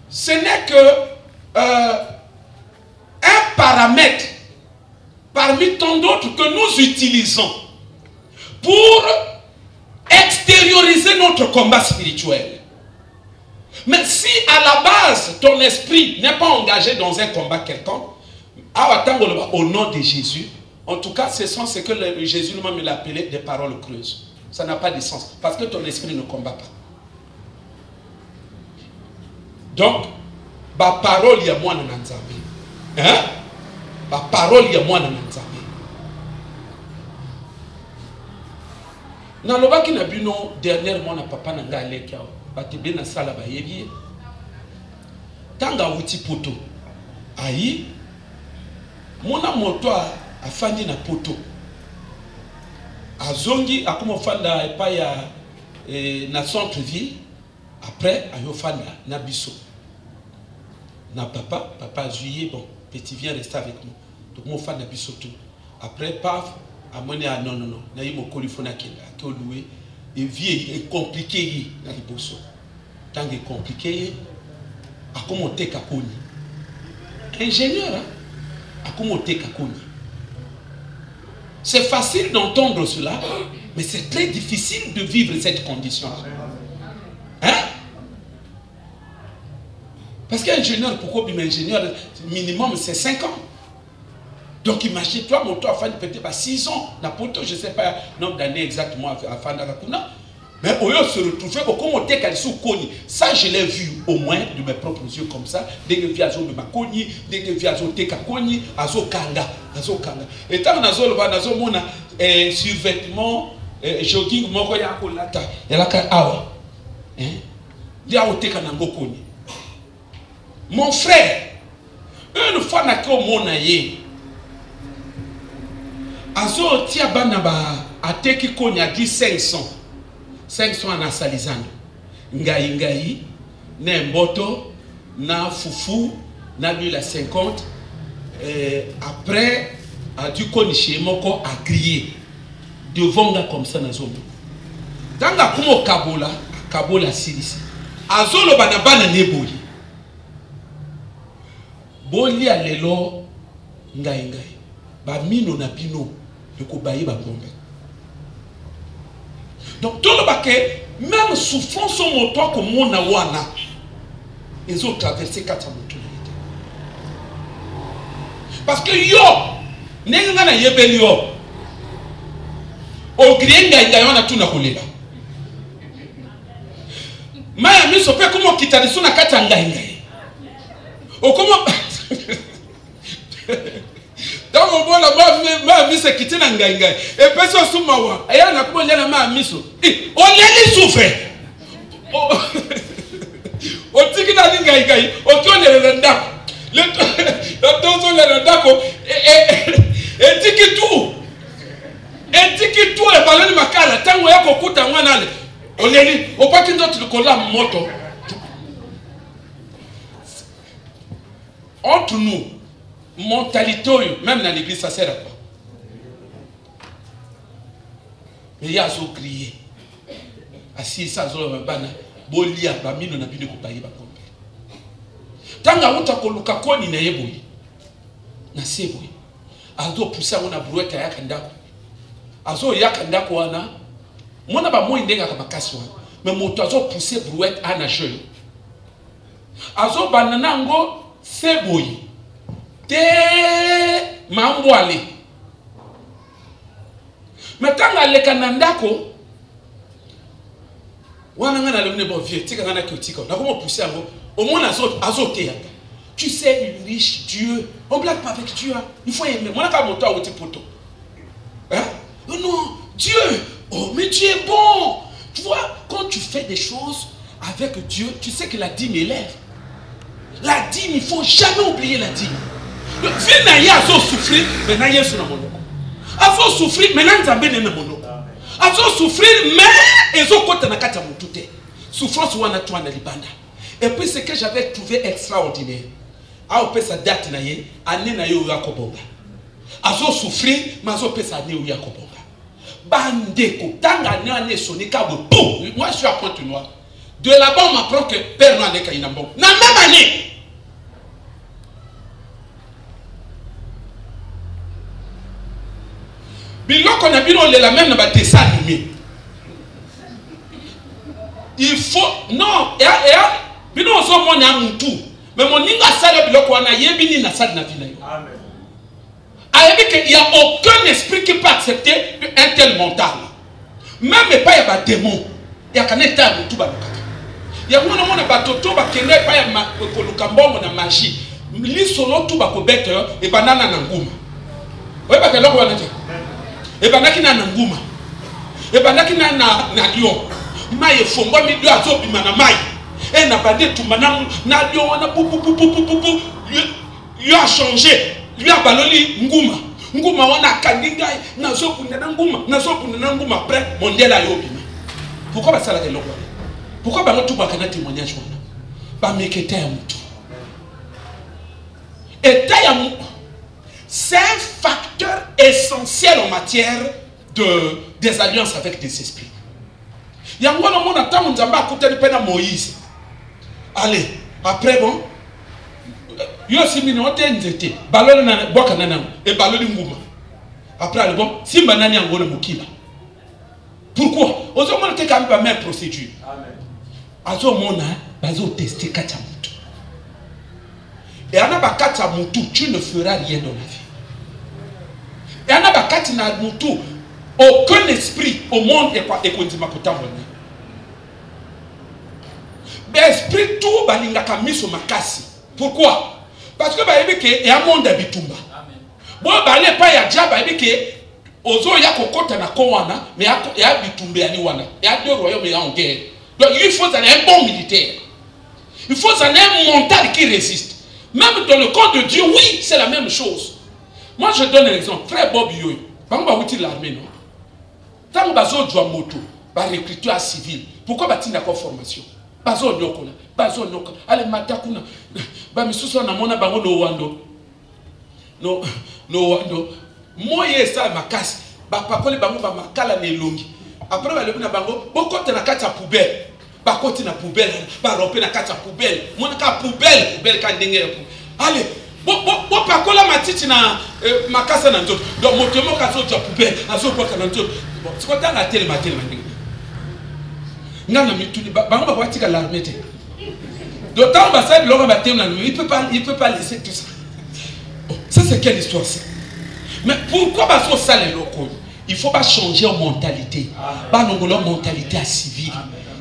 ce n'est que un paramètre parmi tant d'autres que nous utilisons pour extérioriser notre combat spirituel. Mais si à la base, ton esprit n'est pas engagé dans un combat quelconque, au nom de Jésus, en tout cas, ce sont ce que Jésus lui-même l'a appelé des paroles creuses. Ça n'a pas de sens, parce que ton esprit ne combat pas. Donc, ma parole, il y a moi dans Nzambe. Hein? Ma parole, il y a moi dans Nzambe. Na loba ki na bino dernièrement na papa na nga aleki awo batebe na sala ba yebi tanga wuti poto ayi mona moto afandi na poto azongi akoma fanda epa ya na centre ville après ayo fanda na biso na papa juillet bon petit viens rester avec nous donc mo fanda biso tout après paf amoni a non na yimo kolifona kenda ke louer et vie est compliqué na liboso tant que compliqué a comment te kakoni ingénieur a comment te kakoni. C'est facile d'entendre cela, mais c'est très difficile de vivre cette condition. Hein? Parce qu'ingénieur, pourquoi bien ingénieur, minimum c'est 5 ans. Donc imagine-toi, mon toit a fait peut-être 6 ans, je ne sais pas le nombre d'années exactement à Fandakakuna. Mais au lieu de se retrouver, ça je l'ai vu au moins de mes propres yeux comme ça. Dès que je de ma koni, dès que je teka koni, azo kanga. Et tant que mon survêtement, jogging, moko ya kolata, yalaka awa. Dia oteka nango koni. Mon frère, une fois na ko mona ye. Azo tia bana ba ateki koni a dit 500 na salizano. Ngai, na mboto, na foufou, na l'huile à 50. Après, a dû connaître moko a grillé. Devant nga comme ça na zomo. Tanga kumo kabola silisi. Azolo banabana neboli. Boli a lelo ngai. Ba mino na pino. Yoko baye ba ngombe. Donc, tout le baquet, même souffrance au moto comme mon awana, ils ont traversé 4 motos. Parce que yo, n'est-ce pas yebeli yo, au grienga y a tout na kolela. Maya mi sope comment quitter les sons à katanga ingai. Au comment dans mon bon là-bas, ma vie c'est quitter l'angaïga. Et personne sous ma voix. Et on a comment dire la ma miso. On les souffre. On dit qu'il a l'angaïga. On tourne le ndako. Le temps le ndako. Et dit que tout. Et dit que tout est parlé de ma cala. Tant qu'on a beaucoup de temps, on les lit. On pas qu'il d'autre qu'on a moto. Entre nous. mentalité, même dans l'église, ça sert à quoi? Mais il y a zo crié. Assis ça zo bana bolia ba mino na bino ko paye ba kombe. Tanga uta ko luka koni na yeboyi. Na seboyi. Azo pusa ona brouette ya kandako. Azo ya kandako wana. Mona ba mo indenga ka makasi wana. Mais moto azo pousser brouette ana jeu. Azo banana ngo seboyi. Te mambo ale. Metanga leka nandako wana ngana le ne bon vieux tika ngana kotika na comment pousser ngo au moins azote yaka. Tu sais le riche Dieu, on blague pas avec Dieu, il faut aimer. Moi ka moto oti poto. Hein? Oh non, Dieu, oh mais Dieu est bon. Tu vois, quand tu fais des choses avec Dieu, tu sais que la dîme élève. La dîme, il faut jamais oublier la dîme. Le vieux naïa a souffrir, mais naïa sur la mono. A souffrir, mais n'entambe n'est mono. A souffrir, mais ils ont côté na kata mutute. Souffrance wana toi na libanda. Et puis ce que j'avais trouvé extraordinaire. A opé sa date na ye, année na yo yakobonga. A souffrir, mais a opé sa année yakobonga. Bandeko, tanga ne sonné kabo. Moi je suis à Pointe-Noire. De là-bas on m'apprend que Père Noir n'est qu'à Inambon. Na même année. Biloko na bino le la même na ba dessin animé. Il faut non bino zo mona mutu mais mon ninga sala biloko wana yebini na sala na vina yo. Amen. Ayebi que il y a aucun esprit qui peut accepter un tel mental. Même pas ya ba démon. Ya kaneta mutu ba lokaka. Ya mona ba toto ba kende pa ya ko lukambongo na magie. Li solo tu ba ko beto e banana na nguma. Oye ba keloko wana te. E banaki na nguma. E banaki na lion. Maye fongwa mi do azobima na mai. E na bande tumana na lion wana pou. Lui a changé. Lui a baloli nguma. Nguma wana kandinga na zopunda na nguma après mondela yobima. Pourquoi ba sala ke lokwa? Pourquoi ba ngotu ba kana témoignage wana? Ba meketa ya mutu. Eta ya mutu. C'est un facteur essentiel en matière des alliances avec des esprits. Il y a un moment où Nzamba a coupé le Moïse. Allez, après bon, il y a aussi une nzete, balon na boka nana et balon nguma. Après le bon, si banani ngona mokila. Pourquoi? Aux hommes on quand même pas même procédure. Amen. Azo mona bazo tester kacha mutu. Et ana ba kacha mutu, tu ne feras rien dans la vie. Et ana ba kacha na mutu, aucun esprit au monde est konzima kotambona. L'esprit tout balingaka miso makasi. Pourquoi? Parce que ba yebike e a monde habitumba. Amen. Bon ba le pa ya dia ba yebike ozo ya kokota na kowana mais ya bitumbe ani wana. Ya deux royaumes en guerre. Donc il faut un bon militaire. Il faut un mental qui résiste. Même dans le camp de Dieu, oui, c'est la même chose. Moi je donne un exemple. Frère Bob Yoy, bango ba wuti l'armée non. Tant bazo dwa moto, ba recruteur civil. Pourquoi ba tinda ko formation? Bazo nyokola, bazo nyokola. Ale matakuna. Ba misusu na mona bango no wando. No wando. Moye sa makasi. Ba pakole bango ba makala ne longi. Après ba lebuna bango, boko na kati ya poubelle. Ba koti na poubelle, ba rompe na kati ya poubelle. Mona ka poubelle ka ndenge. Allez, bo pakola matiti na makasa na nzoto. Donc motomo ka zo poubelle, azo boka na nzoto. Bon, c'est quoi dans la télé matin ngana mituni bango ba watika l'armée te. D'autant ba ça l'homme ba télé il peut pas laisser tout ça. Bon, ça c'est quelle histoire ça? Mais pourquoi ba so ça les locaux? Il faut pas changer en mentalité. Pas non la mentalité à civil.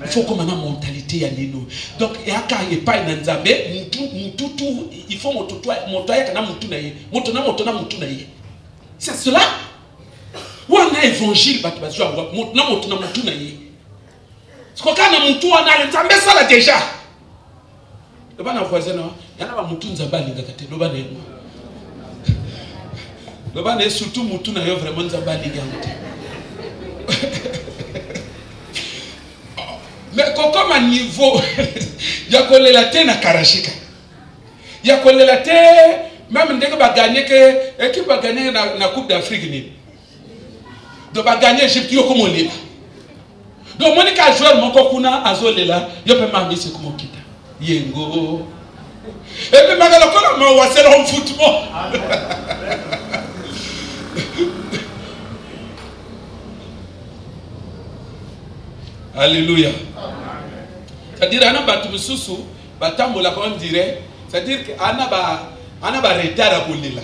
Il faut comme une mentalité à nino. Donc il y a quand il pas dans Nzambe, mutu il faut montoya kana mutu na ye. Motona mutu na ye. C'est cela. Ou un évangile bat bazwa motona mutu na ye. C'est quoi quand mutu wana Nzambe ça là déjà. Le bana voisin non, il y en a ba mutu Nzambe alinga kate, le bana le bana surtout mutu na yo vraiment Nzambe alinga kate. Mais comme à niveau, il y a collé la terre na karashika. Il y a collé la terre, Même dès que va gagner que équipe va gagner la Coupe d'Afrique ni. Donc va gagner Égypte yo comme on est là. Donc Monica joueur mon kokuna azole là, yo peut m'amener c'est comme kita. Yengo. Et puis magalo kola ma wasel en football. Alléluia. C'est-à-dire ana batu mususu batambola comme on dirait, c'est-à-dire que ana ba retard à kolela.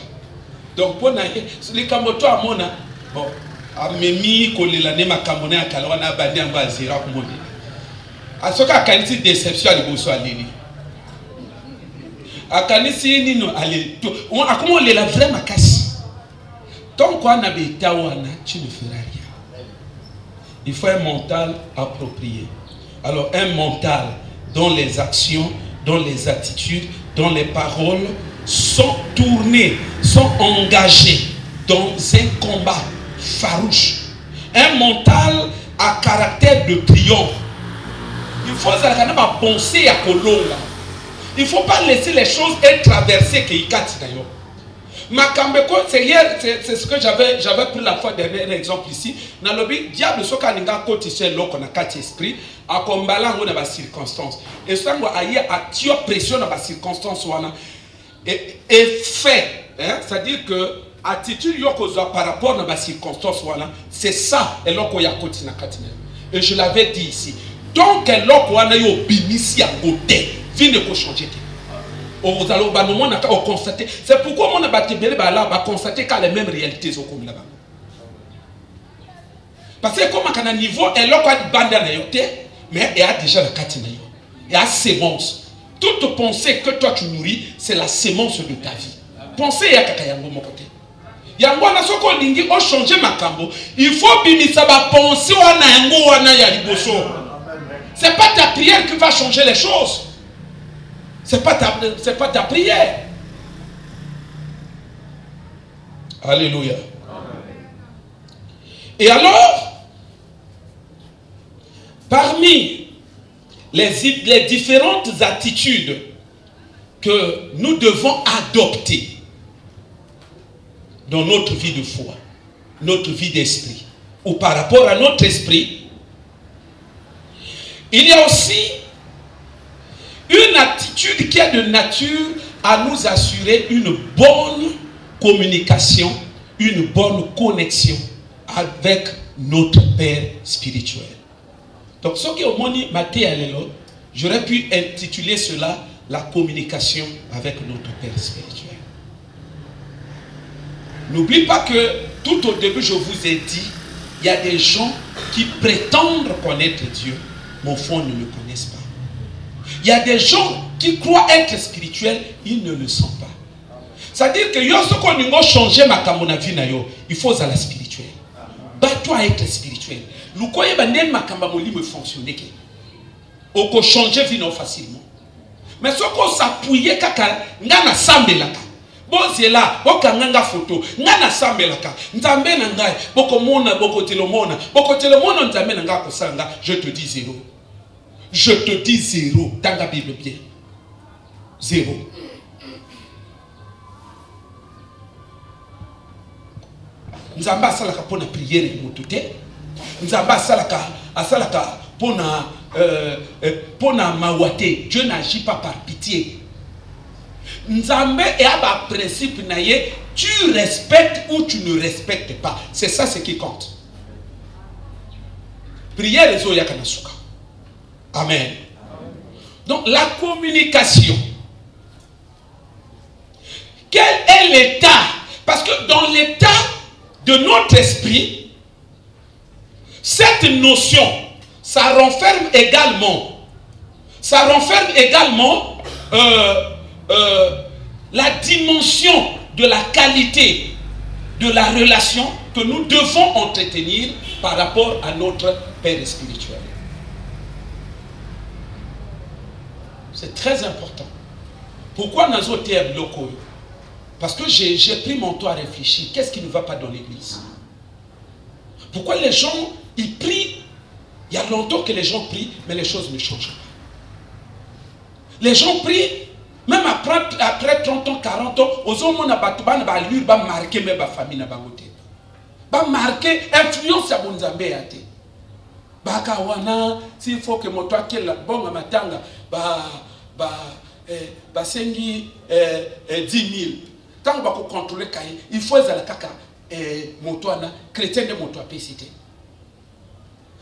Donc pour na les kamoto amona bon amemi kolela ne makambo na kala wana bandi amba zira kumoni. Asoka kanisi déception ali boso alili. Akanisi nino ale to on akomo lela vraiment kasi. Donc quoi na beta wana tu ne feras rien. Il faut un mental approprié. Alors un mental dont les actions, dont les attitudes, dont les paroles sont tournés, sont engagés dans un combat farouche. Un mental à caractère de triomphe. Il faut penser à Kolonga. Il ne faut pas laisser les choses être traversées. C'est ce que j'avais pris la fois dernière exemple ici. Dans le but, diable, ce qu'on a côté c'est l'eau qu'on a quatre esprits, à combattre dans les circonstances. Et ça, on a tiré pression dans les circonstances. Et fait, c'est-à-dire que attitude par rapport à la circonstance, c'est ça et et je l'avais dit ici. Donc c'est pourquoi on a constaté qu'à les mêmes réalités parce que comme à un niveau mais il y a déjà la katina, il y a sémence. Toute pensée que toi tu nourris, c'est la sémence de ta vie. Pensez à Kakayango mon côté. Yango na soko lingi o changer makambo. Il faut bimisa ba penser wana yango wana ya liboso. C'est pas ta prière qui va changer les choses. C'est pas ta prière. Alléluia. Et alors, parmi les différentes attitudes que nous devons adopter dans notre vie de foi, notre vie d'esprit, ou par rapport à notre esprit, il y a aussi une attitude qui est de nature à nous assurer une bonne communication, une bonne connexion avec notre Père spirituel. Donc, ce qui est au monde, j'aurais pu intituler cela la communication avec notre Père spirituel. N'oublie pas que tout au début, je vous ai dit, il y a des gens qui prétendent connaître Dieu, mais au fond, ne le connaissent pas. Il y a des gens qui croient être spirituels, ils ne le sont pas. C'est-à-dire que si on changer ma vie, il faut aller spirituel. Bat-toi être spirituel. Nous croyons que ma me fonctionner. On peut changer vie facilement. Mais ce qu'on s'appuie, on s'ambelaka. Bon, c'est là, on a photo, on a s'ambelaka. Nzambe nangai, boko mona, boko telomona, nzambe nanga kosanga. Je te dis zéro. Je te dis zéro. Dans la Bible bien. Zéro. Nzamba salaka pona prière mutute. Nzamba salaka pona mawate. Dieu n'agit pas par pitié. Nzambe est à principe naye, tu respectes ou tu ne respectes pas. C'est ça ce qui compte. Prière les oya kanasuka. Amen. Donc la communication. Quel est l'état? Parce que dans l'état de notre esprit, cette notion, ça renferme également la dimension de la qualité de la relation que nous devons entretenir par rapport à notre Père spirituel. C'est très important. Pourquoi nous avons été locaux? Parce que j'ai pris mon temps à réfléchir. Qu'est-ce qui ne va pas dans l'église? Pourquoi les gens, ils prient? Il y a longtemps que les gens prient, mais les choses ne changent pas. Les gens prient, Même après 30 ans, 40 ans, aux hommes, on a allure, va marquer même la famille. Va marquer influence à Bonzambe. Baka wana, s'il faut que mon toit qui est la bonne matanga, sengi 10 000. Tant qu'on va contrôler, il faut que kaka mon toit chrétien de mon toit pécité.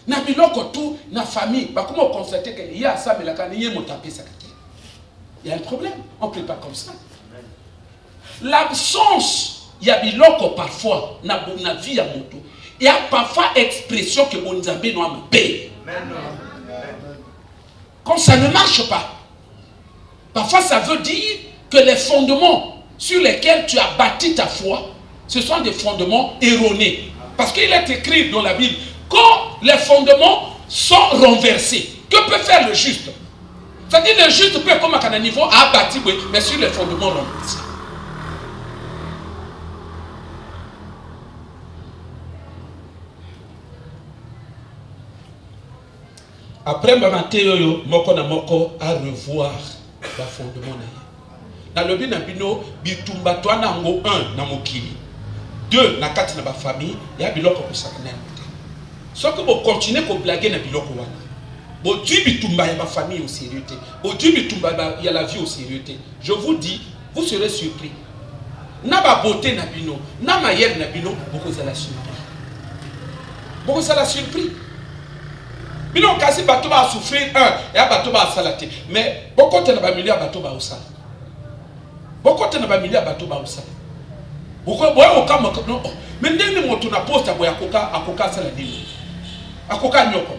Na biloko tout, na famille, comment constater qu'il y a ça, mais la canille mon tapé ça. Il y a un problème, on ne peut pas comme ça. L'absence, il y a biloko parfois, na vie à moto. Il y a parfois expression que mon Zambé doit me payer. Comme ça ne marche pas. Parfois ça veut dire que les fondements sur lesquels tu as bâti ta foi, ce sont des fondements erronés. Parce qu'il est écrit dans la Bible, quand les fondements sont renversés, que peut faire le juste? C'est-à-dire le juste peut comme à un niveau à bâtir, mais sur les fondements renversés. Après, je moko à revoir le fondement. Dans le but, bitumba toi nango 1 na mokili. 2 na kati na ba famille, ya biloko ko sakana. Ce que vous continuez à blaguer na biloko wana. Bo tu bitumba ya ba famille au sérieux. Bo tu bitumba ya la vie au sérieux. Je vous dis, vous serez surpris. Na ba beauté na bino, na mayel na bino, beaucoup ça la surpris. Beaucoup ça la surpris. Bino kasi bato ba souffrir et bato ba salaté. Mais beaucoup te na ba milieu bato ba osala. Beaucoup te na ba milieu bato ba osala. Beaucoup boya okama non. Mais ndenge moto na poste boya akoka sala dini. Akoka nyoko.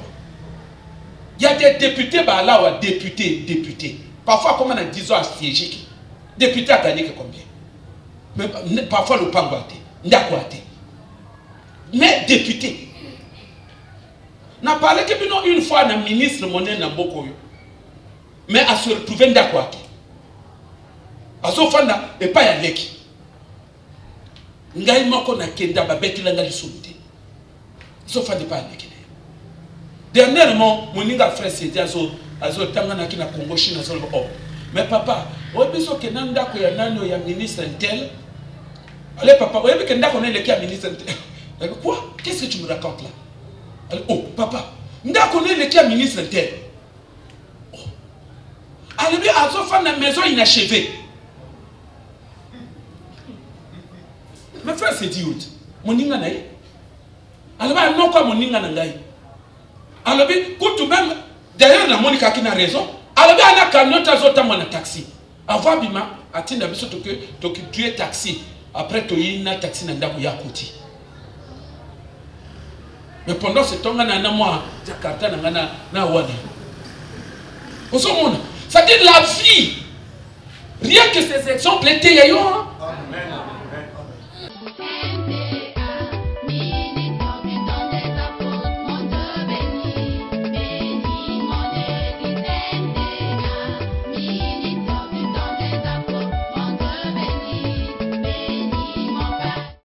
Il y a des députés bah là ou députés. Parfois comme on a 10 ans stratégique. Député a gagné combien? Mais parfois le pango a été. Ndako a été. Mais député. N'a parlé que une fois un ministre monnaie na Bokoyo. Mais à se retrouver ndako a été. À ce fanda et pas ya leki. Ngai moko na kenda ba beti langa lisumte. So fanda pas ya leki. Dernièrement, mon frère s'est dit azo tangana ki na Congo Chine azo oh. Mais papa, obiso ke ndako ya nano ya ministre tel. Allez papa, oyebi ke ndako na leki ya ministre tel. Quoi? Qu'est-ce que tu me racontes là? Allez, oh papa, ndako na leki ya ministre tel. Oh. Allez bien azo fa na maison inachevée. Mes frères c'est dit mon ninga na ye. Allez ba non quoi mon ninga na ngai. Alors, tout même, d'ailleurs, la Monica qui a raison. Alors, il y a un camion qui a un taxi. Avant, bima, attends, tu es taxi. Après, tu as un taxi dans le Yakouti. Mais pendant ce temps, il y a un mois, Jakarta, il y a un Wadi. C'est-à-dire la vie. Rien que ces exemples étaient,